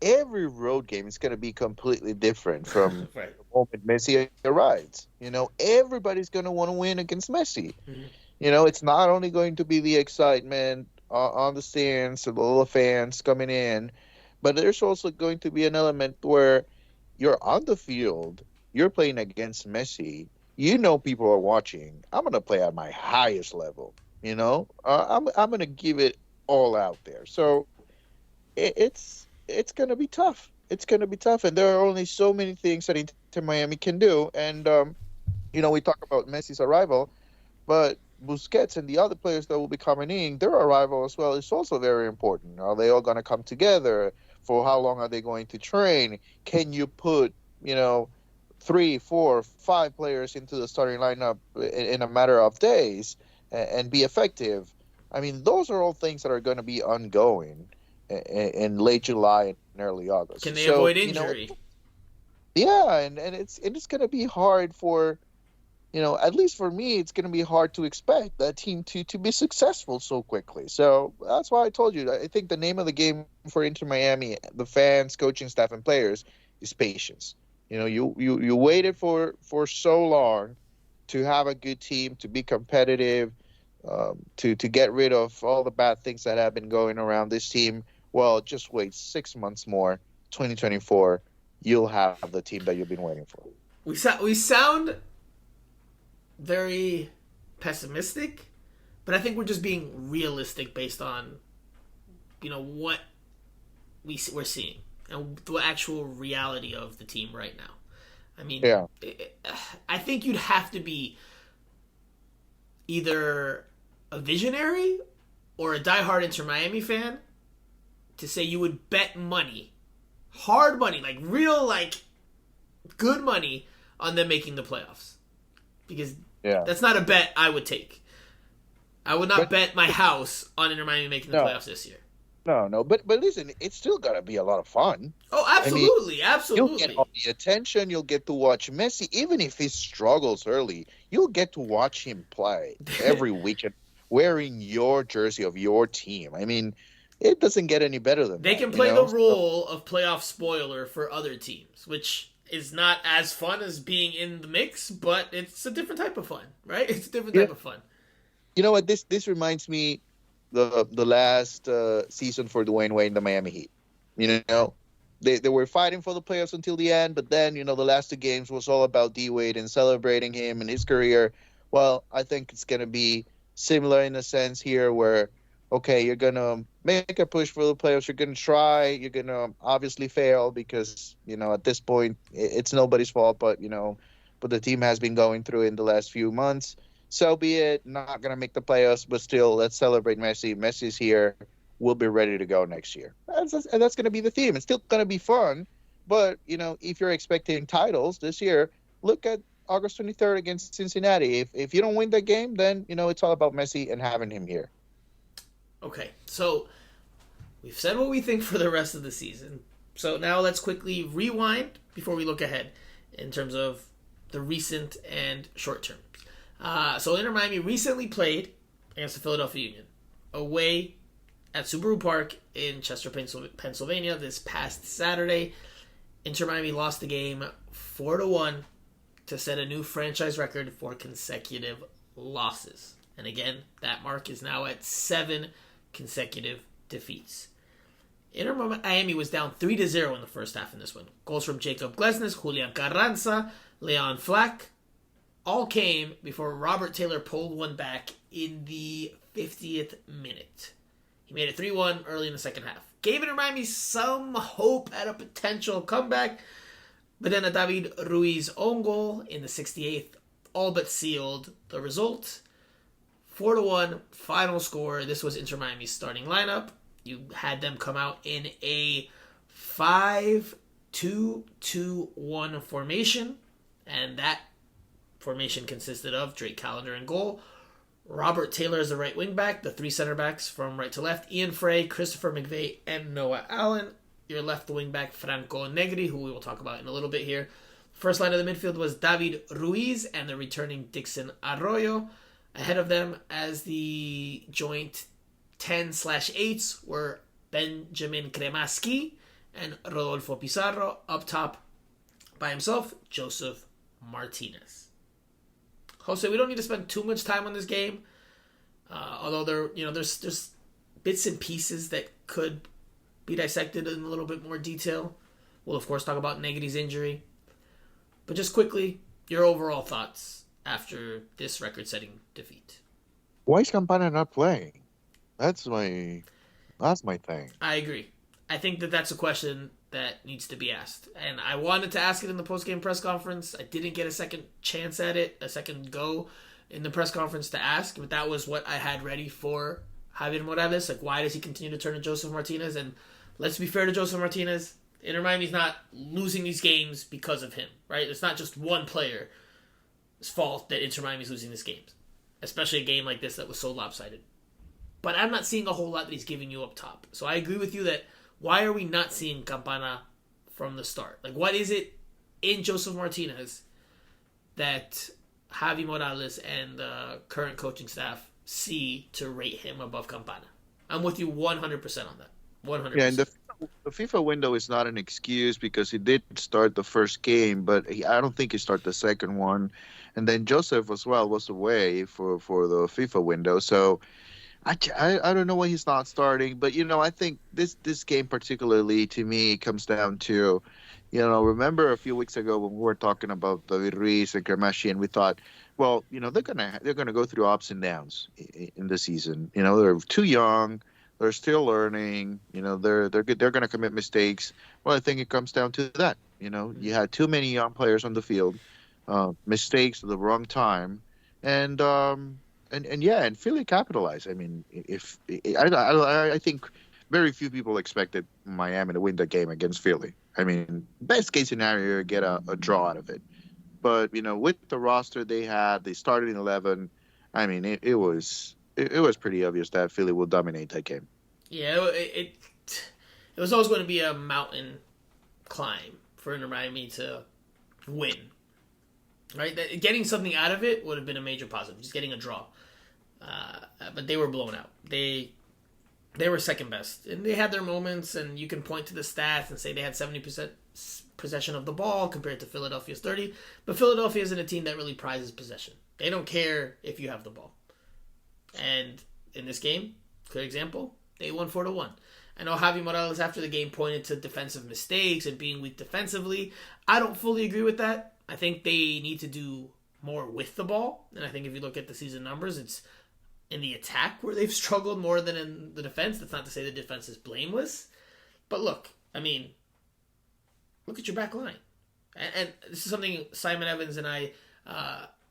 is going to be completely different from right. the moment Messi arrives. You know, everybody's going to want to win against Messi. Mm-hmm. You know, it's not only going to be the excitement on the stands and all the fans coming in, but there's also going to be an element where you're on the field, you're playing against Messi, you know people are watching. I'm going to play at my highest level, you know? I'm going to give it all out there. So it's going to be tough. It's going to be tough. And there are only so many things that Inter Miami can do. And, you know, we talk about Messi's arrival, but Busquets and the other players that will be coming in, their arrival as well is also very important. Are they all going to come together? For how long are they going to train? Can you put, you know, 3, 4, 5 players into the starting lineup in a matter of days and be effective? I mean, those are all things that are going to be ongoing in late July and early August. Can they avoid injury? You know, yeah, and it's going to be hard for, you know, at least for me, it's going to be hard to expect that team to be successful so quickly. So that's why I told you, I think the name of the game for Inter Miami, the fans, coaching staff, and players, is patience. You know, you waited for so long to have a good team, to be competitive, to get rid of all the bad things that have been going around this team. Well, just wait 6 months more, 2024, you'll have the team that you've been waiting for. We sound very pessimistic, but I think we're just being realistic based on, you know, what we're seeing and the actual reality of the team right now. I mean, yeah. I think you'd have to be either a visionary or a diehard Inter Miami fan to say you would bet money, hard money, like real, like good money on them making the playoffs. Because that's not a bet I would take. I would not bet my house on Inter Miami making the playoffs this year. No. But listen, it's still got to be a lot of fun. Oh, absolutely, absolutely. You'll get all the attention. You'll get to watch Messi. Even if he struggles early, you'll get to watch him play every weekend wearing your jersey of your team. I mean, it doesn't get any better than that. They can play the role of playoff spoiler for other teams, which is not as fun as being in the mix, but it's a different type of fun, right? It's a different type of fun. You know what? This reminds me the last season for Dwayne Wade, the Miami Heat. You know, they were fighting for the playoffs until the end, but then, you know, the last 2 games was all about D Wade and celebrating him and his career. Well, I think it's going to be similar in a sense here where, okay, you're going to make a push for the playoffs. You're going to try. You're going to obviously fail because, you know, at this point, it's nobody's fault, but the team has been going through in the last few months. So be it. Not going to make the playoffs, but still, let's celebrate Messi. Messi's here. We'll be ready to go next year. And that's going to be the theme. It's still going to be fun, but, you know, if you're expecting titles this year, look at August 23rd against Cincinnati. If you don't win that game, then, you know, it's all about Messi and having him here. Okay, so we've said what we think for the rest of the season. So now let's quickly rewind before we look ahead in terms of the recent and short term. So Inter Miami recently played against the Philadelphia Union away at Subaru Park in Chester, Pennsylvania this past Saturday. Inter Miami lost the game 4-1 to set a new franchise record for consecutive losses. And again, that mark is now at 7 consecutive defeats. Inter Miami was down 3-0 in the first half in this one. Goals from Jacob Glesnes, Julian Carranza, Leon Flack all came before Robert Taylor pulled one back in the 50th minute. He made it 3-1 early in the second half. Gave Inter Miami some hope at a potential comeback, but then a David Ruiz own goal in the 68th all but sealed the result. 4-1 final score. This was Inter Miami's starting lineup. You had them come out in a 5-2-2-1 formation, and that formation consisted of Drake Callender in goal, Robert Taylor as the right wing back, the 3 center backs from right to left, Ian Frey, Christopher McVeigh, and Noah Allen. Your left wing back, Franco Negri, who we will talk about in a little bit here. First line of the midfield was David Ruiz and the returning Dixon Arroyo. Ahead of them as the joint 10/8s were Benjamin Kremaski and Rodolfo Pizarro. Up top by himself, Joseph Martinez. Jose, we don't need to spend too much time on this game, although there's bits and pieces that could be dissected in a little bit more detail. We'll of course talk about Negri's injury, but just quickly, your overall thoughts after this record-setting defeat. Why is Campana not playing? That's my thing. I agree. I think that's a question that needs to be asked. And I wanted to ask it in the post-game press conference. I didn't get a second chance at it, a second go in the press conference to ask, but that was what I had ready for Javier Morales. Like, why does he continue to turn to Joseph Martinez? And let's be fair to Joseph Martinez. Inter Miami's not losing these games because of him, right? It's not just one player's fault that Inter Miami's losing these games, especially a game like this that was so lopsided. But I'm not seeing a whole lot that he's giving you up top. So I agree with you that why are we not seeing Campana from the start? Like, what is it in Joseph Martinez that Javi Morales and the current coaching staff see to rate him above Campana? I'm with you 100% on that. 100%. Yeah, and the FIFA window is not an excuse because he did start the first game, but I don't think he started the second one. And then Joseph as well was away for the FIFA window. So I don't know why he's not starting, but I think this game particularly to me comes down to, remember a few weeks ago when we were talking about David Ruiz and Kremashi, and we thought, well, they're gonna go through ups and downs in the season. They're too young, they're still learning. They're gonna commit mistakes. Well, I think it comes down to that. You had too many young players on the field, mistakes at the wrong time, and Philly capitalized. I mean, I think very few people expected Miami to win the game against Philly. I mean, best case scenario, get a draw out of it. But with the roster they had, they started in 11. I mean, it was pretty obvious that Philly will dominate that game. Yeah, it was always going to be a mountain climb for Inter Miami to win. Right, getting something out of it would have been a major positive. Just getting a draw. But they were blown out. They were second best, and they had their moments. And you can point to the stats and say they had 70% possession of the ball compared to Philadelphia's 30%. But Philadelphia isn't a team that really prizes possession. They don't care if you have the ball. And in this game, good example, they won 4-1. I know Javi Morales after the game pointed to defensive mistakes and being weak defensively. I don't fully agree with that. I think they need to do more with the ball. And I think if you look at the season numbers, it's in the attack where they've struggled more than in the defense. That's not to say the defense is blameless. But look at your back line. And this is something Simon Evans and I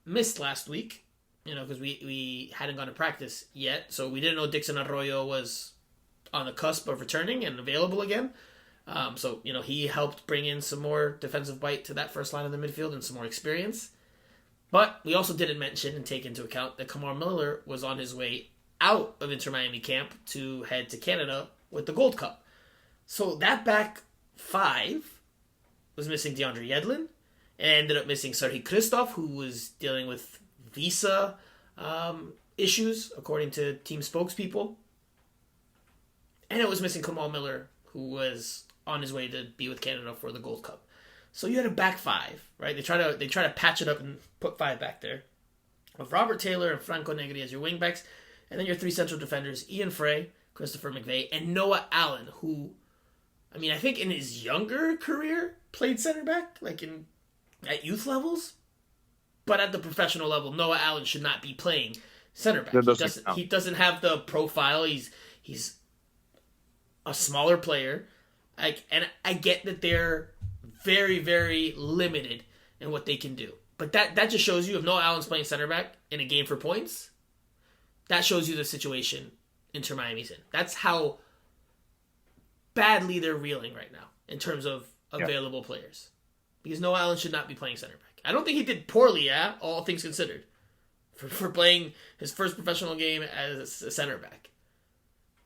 missed last week, because we hadn't gone to practice yet. So we didn't know Dixon Arroyo was on the cusp of returning and available again. So he helped bring in some more defensive bite to that first line of the midfield and some more experience. But we also didn't mention and take into account that Kamar Miller was on his way out of Inter Miami camp to head to Canada with the Gold Cup. So that back five was missing DeAndre Yedlin and ended up missing Serhii Christoph, who was dealing with visa issues, according to team spokespeople. And it was missing Kamal Miller, who was on his way to be with Canada for the Gold Cup. So you had a back five, right? They try to patch it up and put five back there, with Robert Taylor and Franco Negri as your wingbacks, and then your three central defenders: Ian Frey, Christopher McVeigh, and Noah Allen, who, I mean, I think in his younger career played center back, like at youth levels, but at the professional level, Noah Allen should not be playing center back. He doesn't have the profile. He's a smaller player. And I get that they're very, very limited in what they can do. But that just shows you, if Noah Allen's playing center back in a game for points, that shows you the situation Inter Miami's in. That's how badly they're reeling right now in terms of available players. Because Noah Allen should not be playing center back. I don't think he did poorly, all things considered, for playing his first professional game as a center back.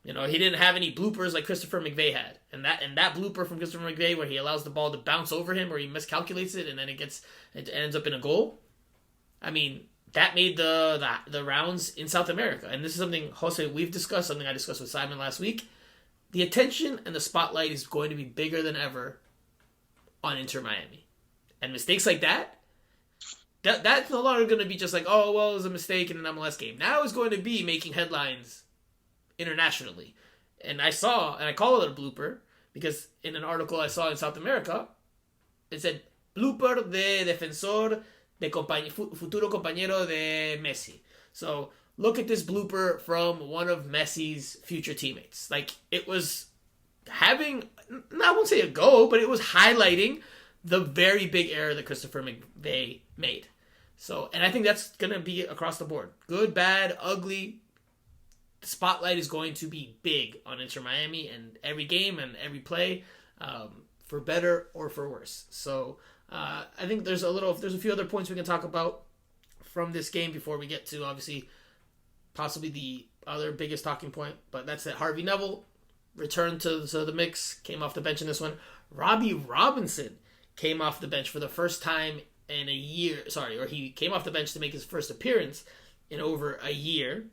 You know, he didn't have any bloopers like Christopher McVeigh had. And that blooper from Christopher McVeigh where he allows the ball to bounce over him or he miscalculates it and then it ends up in a goal. I mean, that made the rounds in South America. And this is something, Jose, we've discussed, something I discussed with Simon last week. The attention and the spotlight is going to be bigger than ever on Inter Miami. And mistakes like that's no longer going to be just like, oh, well, it was a mistake in an MLS game. Now it's going to be making headlines internationally. And I call it a blooper, because in an article I saw in South America, it said, blooper de defensor de futuro compañero de Messi. So look at this blooper from one of Messi's future teammates. Like, it was having, I won't say a go, but it was highlighting the very big error that Christopher McVeigh made. So, and I think that's going to be across the board. Good, bad, ugly. The spotlight is going to be big on Inter Miami and every game and every play, for better or for worse. So, I think there's a few other points we can talk about from this game before we get to, obviously, possibly the other biggest talking point. But that's that Harvey Neville returned to the mix, came off the bench in this one. Robbie Robinson came off the bench for the first time in a year. Or he came off the bench to make his first appearance in over a year.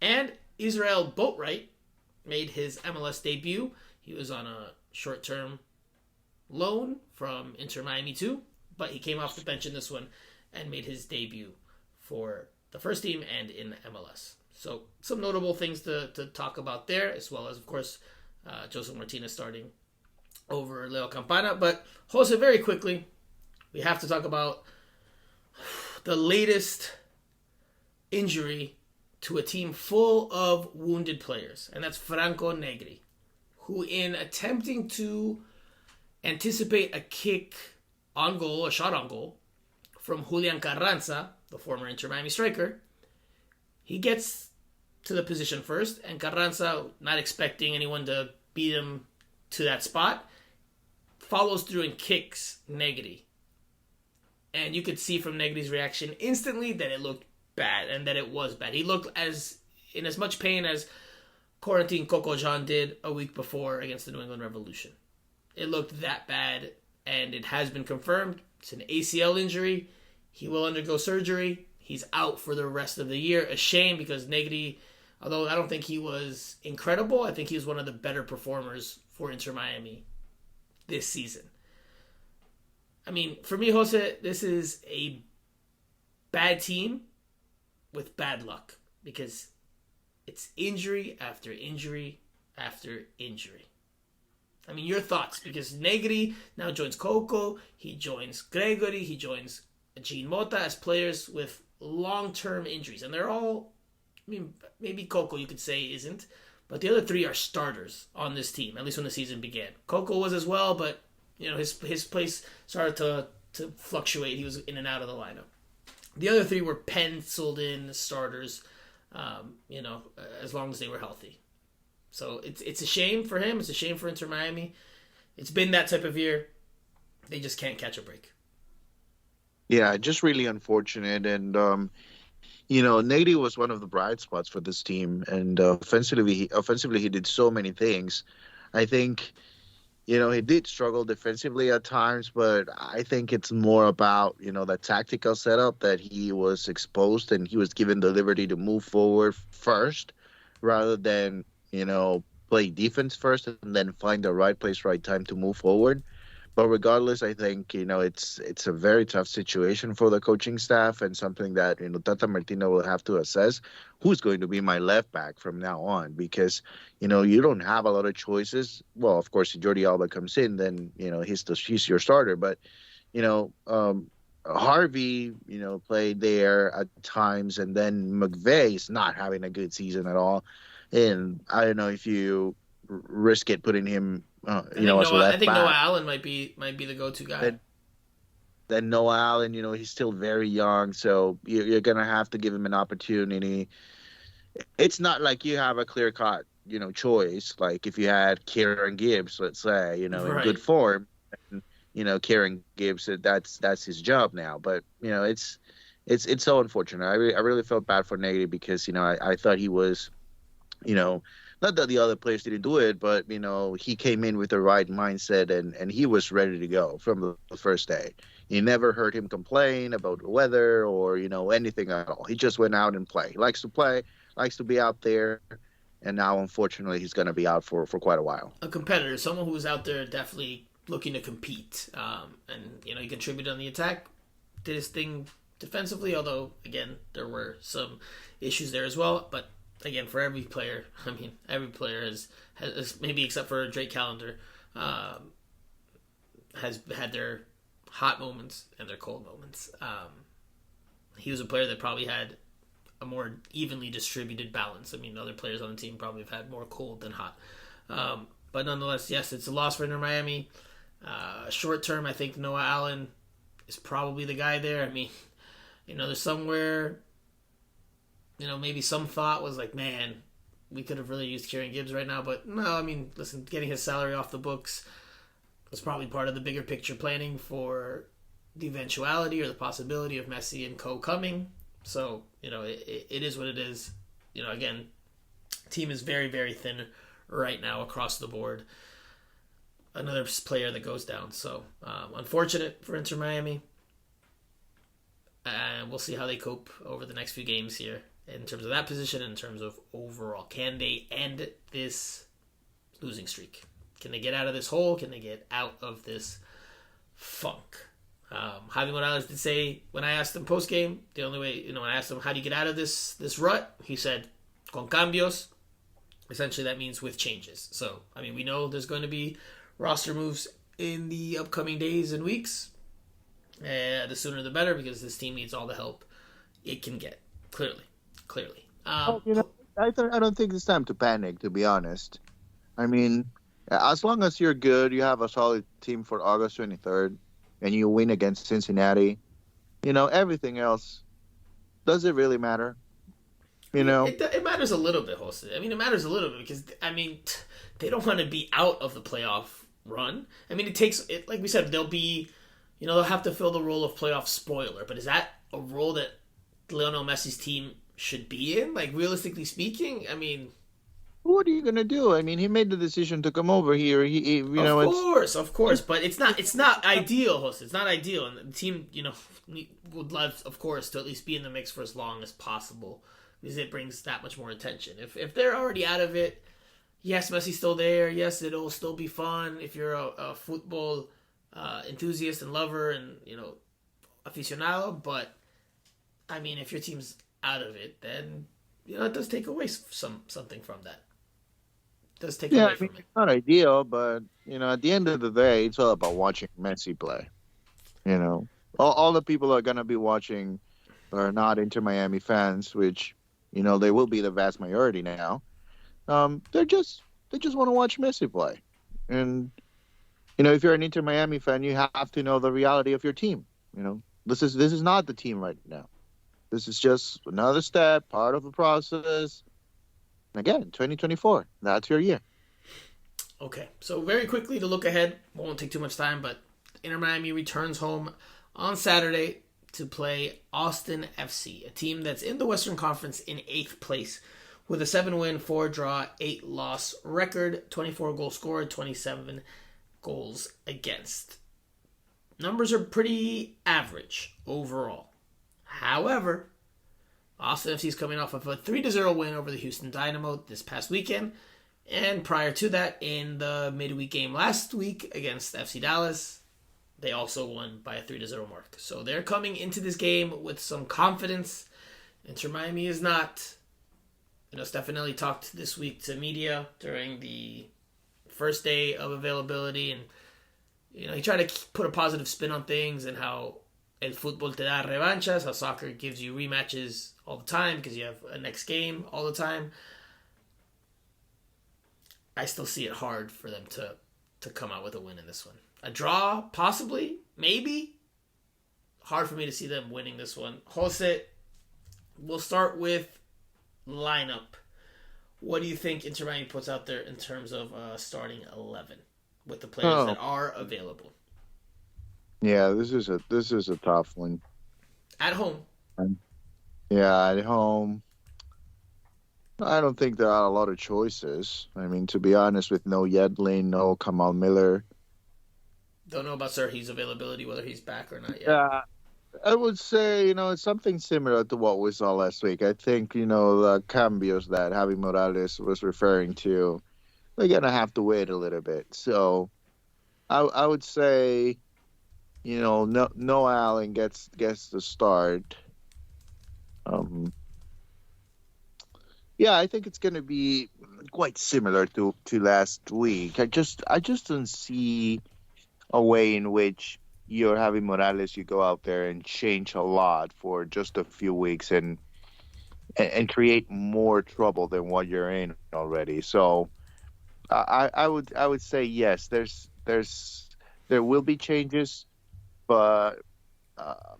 And Israel Boatwright made his MLS debut. He was on a short-term loan from Inter Miami too, but he came off the bench in this one and made his debut for the first team and in MLS. So some notable things to talk about there, as well as, of course, Joseph Martinez starting over Leo Campana. But Jose, very quickly, we have to talk about the latest injury to a team full of wounded players, and that's Franco Negri, who, in attempting to anticipate a kick on goal, a shot on goal, from Julian Carranza, the former Inter Miami striker, he gets to the position first, and Carranza, not expecting anyone to beat him to that spot, follows through and kicks Negri. And you could see from Negri's reaction instantly that it looked bad, and that it was bad. He looked in as much pain as Corentin Coco Jean did a week before against the New England Revolution. It looked that bad, and it has been confirmed. It's an ACL injury. He will undergo surgery. He's out for the rest of the year. A shame, because Negri, although I don't think he was incredible, I think he was one of the better performers for Inter Miami this season. I mean, for me, Jose, this is a bad team with bad luck, because it's injury after injury after injury. I mean, your thoughts, because Negri now joins Coco, he joins Gregory, he joins Jean Mota as players with long-term injuries. And they're all, I mean, maybe Coco you could say isn't, but the other three are starters on this team, at least when the season began. Coco was as well, but you know, his place started to fluctuate. He was in and out of the lineup. The other three were penciled in starters, as long as they were healthy. So it's a shame for him. It's a shame for Inter Miami. It's been that type of year. They just can't catch a break. Yeah, just really unfortunate. And, Nady was one of the bright spots for this team. And offensively, he did so many things. I think, he did struggle defensively at times, but I think it's more about, that tactical setup that he was exposed and he was given the liberty to move forward first rather than, play defense first and then find the right place, right time to move forward. But regardless, I think it's a very tough situation for the coaching staff and something that Tata Martino will have to assess who's going to be my left back from now on because you don't have a lot of choices. Well, of course, if Jordi Alba comes in, then he's your starter. But you know, Harvey, played there at times, and then McVay is not having a good season at all. And I don't know if you risk it putting him, as a I left think Noah back. Allen might be the go-to guy. Then Noah Allen, he's still very young, so you're gonna have to give him an opportunity. It's not like you have a clear cut, choice. Like if you had Kieran Gibbs, let's say, in good Right. form, and, Kieran Gibbs, that's his job now. But it's so unfortunate. I really felt bad for Nady because I thought he was, you know, not that the other players didn't do it, but he came in with the right mindset and he was ready to go from the first day. You never heard him complain about the weather or anything at all. He just went out and play, likes to be out there, and now unfortunately he's going to be out for quite a while. A competitor, someone who's out there definitely looking to compete, and he contributed on the attack, did his thing defensively. Although again, there were some issues there as well, but. Again, for every player, every player has maybe except for Drake Callender, has had their hot moments and their cold moments. He was a player that probably had a more evenly distributed balance. Other players on the team probably have had more cold than hot. But nonetheless, yes, it's a loss for Inter Miami. Short term, I think Noah Allen is probably the guy there. There's somewhere... maybe some thought was like, man, we could have really used Kieran Gibbs right now. But no, listen, getting his salary off the books was probably part of the bigger picture planning for the eventuality or the possibility of Messi and co coming. So, it is what it is. Again, team is very, very thin right now across the board. Another player that goes down. So, unfortunate for Inter Miami. And we'll see how they cope over the next few games here. In terms of that position, in terms of overall, can they end this losing streak? Can they get out of this hole? Can they get out of this funk? Javi Morales did say when I asked him post game, the only way, when I asked him how do you get out of this rut, he said con cambios. Essentially, that means with changes. So, we know there's going to be roster moves in the upcoming days and weeks. The sooner the better, because this team needs all the help it can get. Clearly. Well, I don't think it's time to panic, to be honest. As long as you're good, you have a solid team for August 23rd, and you win against Cincinnati, everything else, does it really matter? It matters a little bit, Jose. It matters a little bit because, they don't want to be out of the playoff run. It takes, like we said, they'll be, they'll have to fill the role of playoff spoiler, but is that a role that Lionel Messi's team should be in? Like, realistically speaking, what are you gonna do? He made the decision to come over here. Of course, but it's not ideal, Jose. It's not ideal, and the team, would love, of course, to at least be in the mix for as long as possible because it brings that much more attention. If they're already out of it, yes, Messi's still there. Yes, it'll still be fun if you're a football enthusiast and lover and aficionado, but. If your team's out of it, then it does take away something from that. It does take away from it. It's not ideal, but at the end of the day, it's all about watching Messi play. All the people are gonna be watching are not Inter Miami fans, which they will be the vast majority now. They just want to watch Messi play, and if you're an Inter Miami fan, you have to know the reality of your team. This is not the team right now. This is just another step, part of the process. And again, 2024, that's your year. Okay, so very quickly to look ahead, won't take too much time, but Inter Miami returns home on Saturday to play Austin FC, a team that's in the Western Conference in 8th place with a 7-win, 4-draw, 8-loss record, 24 goals scored, 27 goals against. Numbers are pretty average overall. However, Austin FC is coming off of a 3-0 win over the Houston Dynamo this past weekend, And prior to that, in the midweek game last week against FC Dallas, they also won by a 3-0 mark. So they're coming into this game with some confidence. Inter Miami is not. Stefanelli talked this week to media during the first day of availability, and he tried to put a positive spin on things and how el fútbol te da revanchas, how soccer gives you rematches all the time because you have a next game all the time. I still see it hard for them to come out with a win in this one. A draw, possibly, maybe. Hard for me to see them winning this one. Jose, we'll start with lineup. What do you think Inter Miami puts out there in terms of starting 11 with the players that are available? Yeah, this is a tough one. At home. Yeah, at home. I don't think there are a lot of choices. I mean, to be honest, with no Yedlin, no Kamal Miller. Don't know about Serhi's availability, whether he's back or not yet. Yeah, I would say, it's something similar to what we saw last week. I think, the cambios that Javi Morales was referring to, they're going to have to wait a little bit. So I would say, no Allen gets the start. Yeah, I think it's going to be quite similar to last week. I just don't see a way in which you're having Morales, you go out there and change a lot for just a few weeks and create more trouble than what you're in already. So I would say yes. There will be changes, but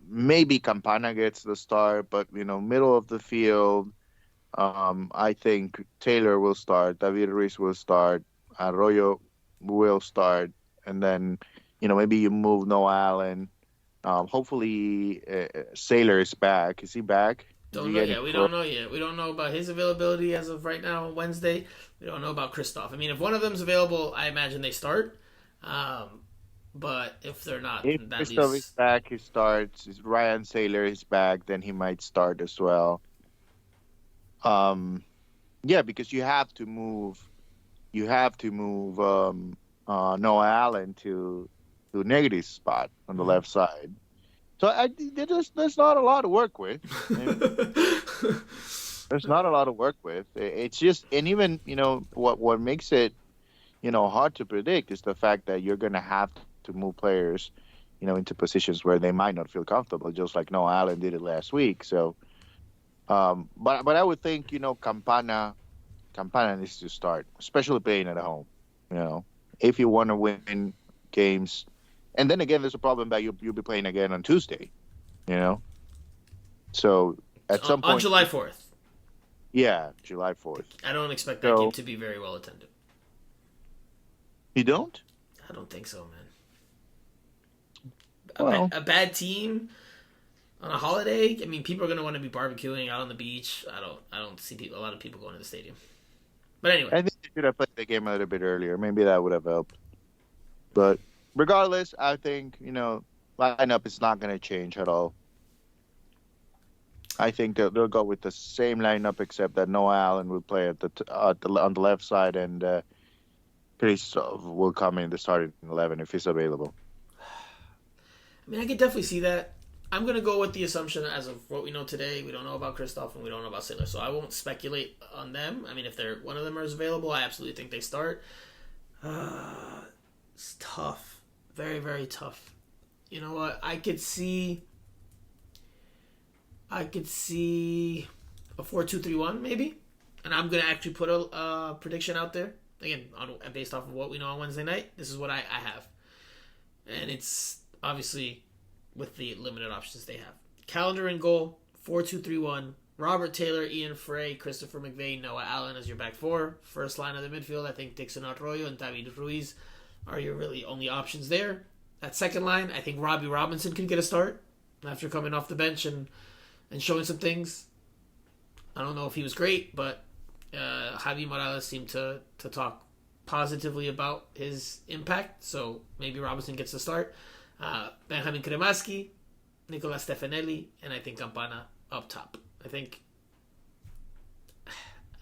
maybe Campana gets the start. But middle of the field, I think Taylor will start, David Ruiz will start, Arroyo will start, and then maybe you move Noah Allen. Hopefully, Sailor is back. Is he back? Don't know yet. We don't know yet. We don't know about his availability as of right now, Wednesday. We don't know about Christoph. I mean, if one of them's available, I imagine they start. But if they're not, if that Christoph leaves... is back, he starts. If Ryan Sailor is back, then he might start as well. Yeah, because you have to move Noah Allen to Negri's spot on the left side. So there's not a lot to work with. There's not a lot to work with. It's just, and even what makes it hard to predict is the fact that you're going to have to move players into positions where they might not feel comfortable, just like Noah Allen did it last week. So but I would think Campana needs to start, especially playing at home. If you want to win games, and then again, there's a problem that you'll be playing again on Tuesday. So at some point on July 4th. Yeah, July 4th. I don't expect that game to be very well attended. You don't? I don't think so, man. A bad team on a holiday. I mean, people are going to want to be barbecuing out on the beach. I don't see a lot of people going to the stadium. But anyway, I think they should have played the game a little bit earlier. Maybe that would have helped. But regardless, I think lineup is not going to change at all. I think they'll go with the same lineup, except that Noah Allen will play on the left side, and Christoph will come in the starting 11 if he's available. I mean, I could definitely see that. I'm going to go with the assumption as of what we know today. We don't know about Christoph and we don't know about Sailor, so I won't speculate on them. I mean, if one of them is available, I absolutely think they start. It's tough. Very, very tough. You know what? I could see a 4-2-3-1 maybe. And I'm going to actually put a prediction out there. Again, based off of what we know on Wednesday night. This is what I have. And it's obviously with the limited options they have. Calendar in goal, 4-2-3-1. Robert Taylor, Ian Frey, Christopher McVeigh, Noah Allen as your back four. First line of the midfield, I think Dixon Arroyo and David Ruiz are your really only options there. That second line, I think Robbie Robinson could get a start after coming off the bench and showing some things. I don't know if he was great, but Javi Morales seemed to talk positively about his impact, so maybe Robinson gets the start. Benjamin Kremaski, Nicolas Stefanelli, and I think Campana up top. I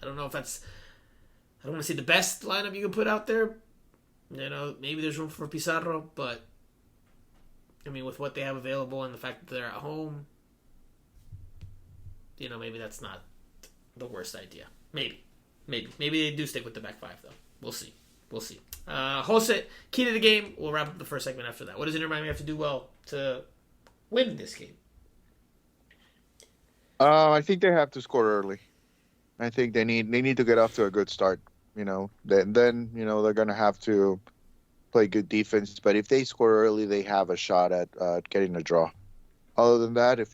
don't know if that's I don't want to say the best lineup you can put out there. Maybe there's room for Pizarro, but I mean, with what they have available and the fact that they're at home, maybe that's not the worst idea. Maybe they do stick with the back five though. We'll see. Jose, key to the game. We'll wrap up the first segment after that. What does Inter Miami have to do well to win this game? I think they have to score early. I think they need to get off to a good start. Then they're gonna have to play good defense. But if they score early, they have a shot at getting a draw. Other than that, if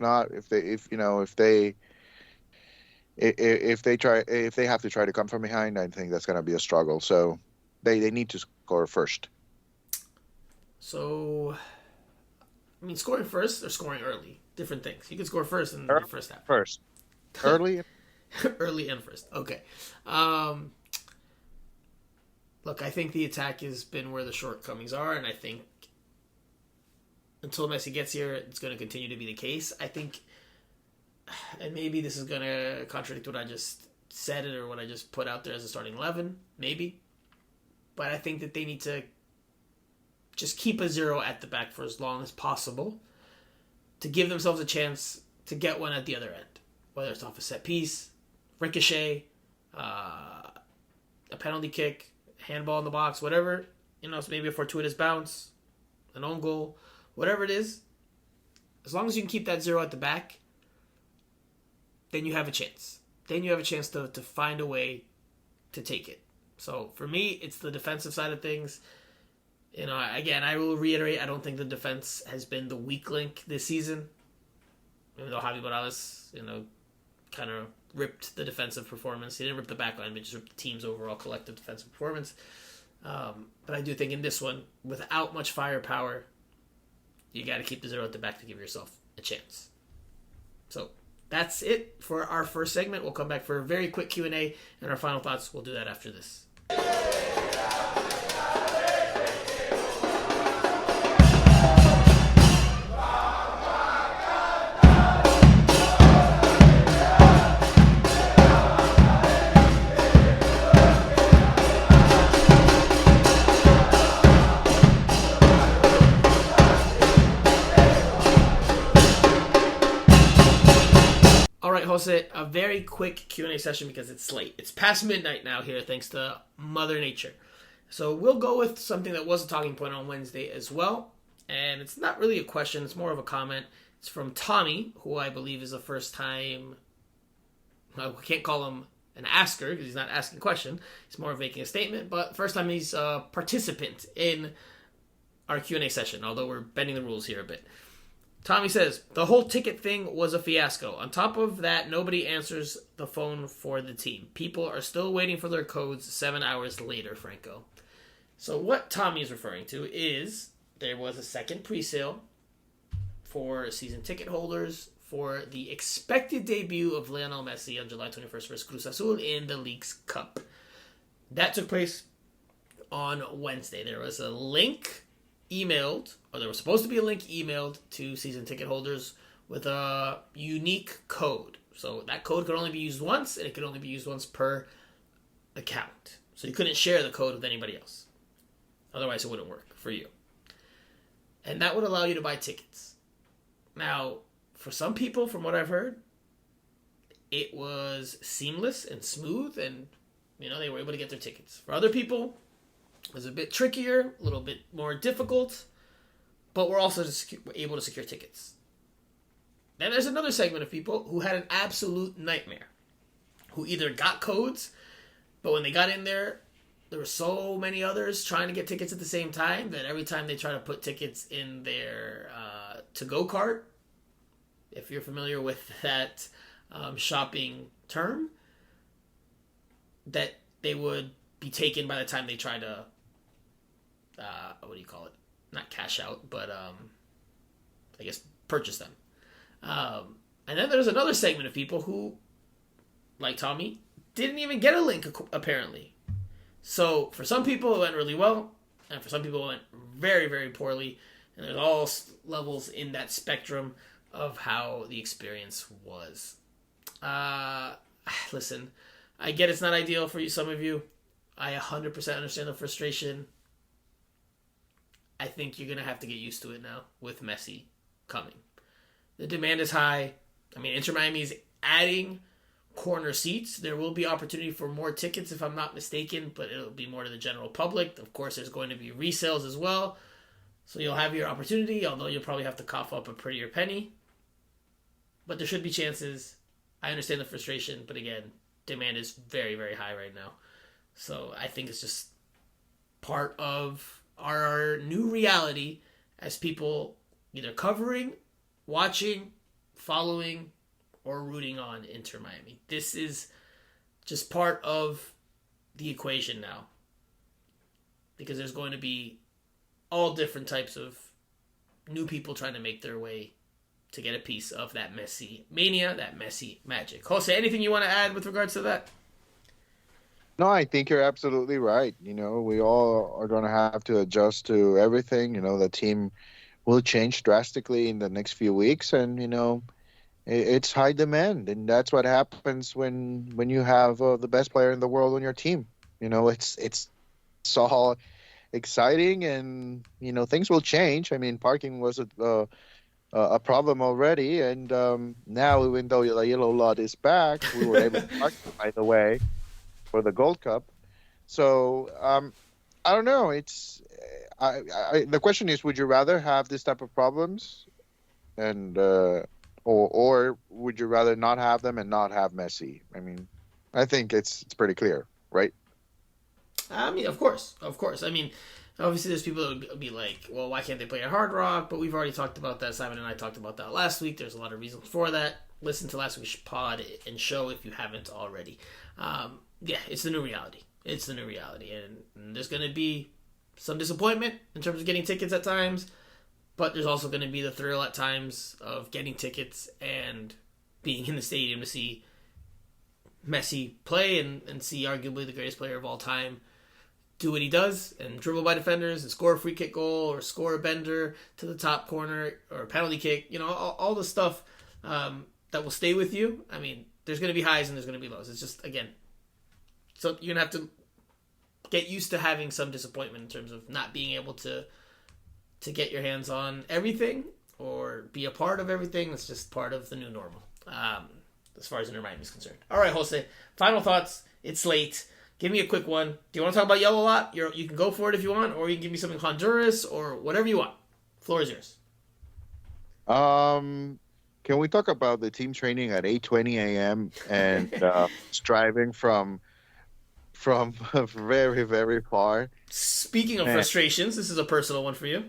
they have to try to come from behind, I think that's gonna be a struggle. So they need to score first. So, I mean, scoring first or scoring early, different things. You can score first in the first half. First, early. Early and first. Okay. Look, I think the attack has been where the shortcomings are, and I think until Messi gets here, it's going to continue to be the case. I think, and maybe this is going to contradict what I just said or what I just put out there as a starting 11, maybe. But I think that they need to just keep a 0 at the back for as long as possible to give themselves a chance to get one at the other end, whether it's off a set piece, ricochet, a penalty kick, handball in the box, whatever, so maybe a fortuitous bounce, an own goal, whatever it is. As long as you can keep that 0 at the back, then you have a chance. Then you have a chance to find a way to take it. So for me, it's the defensive side of things. Again, I will reiterate, I don't think the defense has been the weak link this season. Even though Javi Morales, kind of ripped the defensive performance. He didn't rip the back line, but just ripped the team's overall collective defensive performance. But I do think in this one, without much firepower, you got to keep the 0 at the back to give yourself a chance. So that's it for our first segment. We'll come back for a very quick Q&A, and our final thoughts. We'll do that after this. Jose, a very quick Q&A session because it's late. It's past midnight now here, thanks to Mother Nature. So we'll go with something that was a talking point on Wednesday as well. And it's not really a question, it's more of a comment. It's from Tommy, who I believe is a first-time... I can't call him an asker because he's not asking a question. He's more of making a statement. But first time he's a participant in our Q&A session, although we're bending the rules here a bit. Tommy says, the whole ticket thing was a fiasco. On top of that, nobody answers the phone for the team. People are still waiting for their codes 7 hours later, Franco. So what Tommy is referring to is there was a second presale for season ticket holders for the expected debut of Lionel Messi on July 21st versus Cruz Azul in the League's Cup. That took place on Wednesday. There was a link emailed, or there was supposed to be a link emailed to season ticket holders with a unique code. So that code could only be used once, and it could only be used once per account. So you couldn't share the code with anybody else. Otherwise, it wouldn't work for you. And that would allow you to buy tickets. Now, for some people, from what I've heard, it was seamless and smooth, and they were able to get their tickets. For other people, it was a bit trickier, a little bit more difficult, but we're also able to secure tickets. Then there's another segment of people who had an absolute nightmare, who either got codes, but when they got in there were so many others trying to get tickets at the same time that every time they try to put tickets in their to-go cart, if you're familiar with that shopping term, that they would be taken by the time they try to not cash out, but I guess purchase them. And then there's another segment of people who, like Tommy, didn't even get a link, apparently. So for some people it went really well, and for some people it went very, very poorly, and there's all levels in that spectrum of how the experience was. Listen, I get it's not ideal for you, some of you. I 100% understand the frustration. I think you're going to have to get used to it now with Messi coming. The demand is high. I mean, Inter Miami is adding corner seats. There will be opportunity for more tickets if I'm not mistaken, but it'll be more to the general public. Of course, there's going to be resales as well. So you'll have your opportunity, although you'll probably have to cough up a prettier penny. But there should be chances. I understand the frustration, but again, demand is very, very high right now. So I think it's just part of our new reality as people either covering, watching, following, or rooting on Inter Miami. This is just part of the equation now. Because there's going to be all different types of new people trying to make their way to get a piece of that Messi mania, that Messi magic. Jose, anything you want to add with regards to that? No, I think you're absolutely right. We all are going to have to adjust to everything. The team will change drastically in the next few weeks, and it's high demand, and that's what happens when you have the best player in the world on your team. It's all exciting, and things will change. I mean, parking was a problem already, and now, even though the yellow lot is back, we were able to park, by the way, for the Gold Cup. So I don't know. The question is, would you rather have this type of problems, and or would you rather not have them and not have Messi? I mean, I think it's pretty clear, right? I mean, of course. I mean, obviously there's people that would be like, well, why can't they play at Hard Rock? But we've already talked about that. Simon and I talked about that last week. There's a lot of reasons for that. Listen to last week's pod and show if you haven't already. Yeah, it's the new reality. It's the new reality. And there's going to be some disappointment in terms of getting tickets at times, but there's also going to be the thrill at times of getting tickets and being in the stadium to see Messi play and see arguably the greatest player of all time do what he does and dribble by defenders and score a free kick goal or score a bender to the top corner or a penalty kick. All the stuff that will stay with you. I mean, there's going to be highs and there's going to be lows. It's just, again, so you're going to have to get used to having some disappointment in terms of not being able to get your hands on everything or be a part of everything. It's just part of the new normal, as far as Inter Miami is concerned. All right, Jose, final thoughts. It's late. Give me a quick one. Do you want to talk about Yellow Lot? You can go for it if you want, or you can give me something Honduras or whatever you want. Floor is yours. Can we talk about the team training at 8:20 a.m. and driving from very, very far? Speaking of frustrations, this is a personal one for you.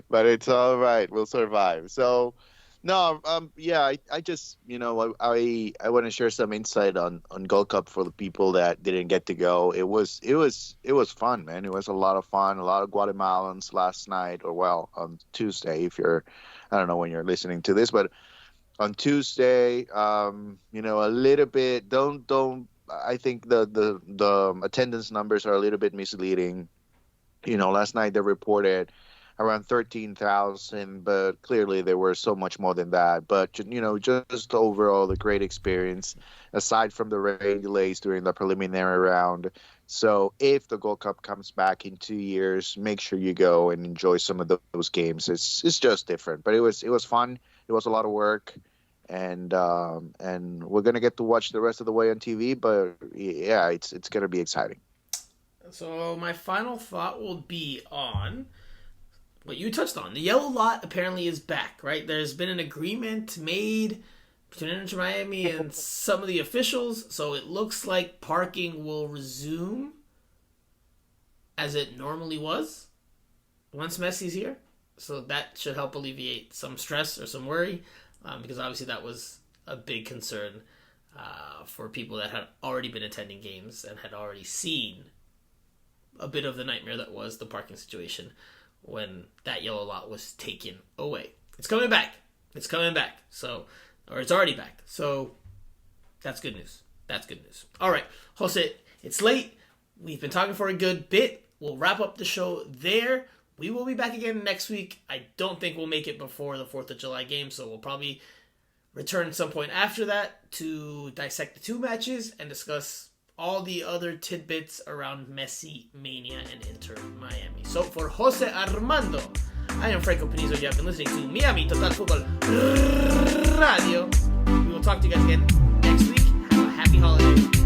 But it's all right. We'll survive. So, no, yeah, I just, I want to share some insight on Gold Cup for the people that didn't get to go. It was fun, man. It was a lot of fun. A lot of Guatemalans last night, or on Tuesday, I don't know when you're listening to this, but on Tuesday, a little bit. Don't. I think the attendance numbers are a little bit misleading. Last night they reported around 13,000, but clearly there were so much more than that. But, just overall, the great experience, aside from the rain delays during the preliminary round. So if the Gold Cup comes back in 2 years, make sure you go and enjoy some of those games. It's just different, but it was fun. It was a lot of work, and we're going to get to watch the rest of the way on TV, but yeah, it's going to be exciting. So my final thought will be on what you touched on. The Yellow Lot apparently is back, right? There's been an agreement made between Inter Miami and some of the officials, so it looks like parking will resume as it normally was once Messi's here. So that should help alleviate some stress or some worry, because obviously that was a big concern for people that had already been attending games and had already seen a bit of the nightmare that was the parking situation when that Yellow Lot was taken away. It's coming back. So, or it's already back. So that's good news. All right, Jose, it's late. We've been talking for a good bit. We'll wrap up the show there. We will be back again next week. I don't think we'll make it before the 4th of July game, so we'll probably return at some point after that to dissect the two matches and discuss all the other tidbits around Messi mania and Inter Miami. So for Jose Armando, I am Franco Panizo. You have been listening to Miami Total Futbol Radio. We will talk to you guys again next week. Have a happy holiday.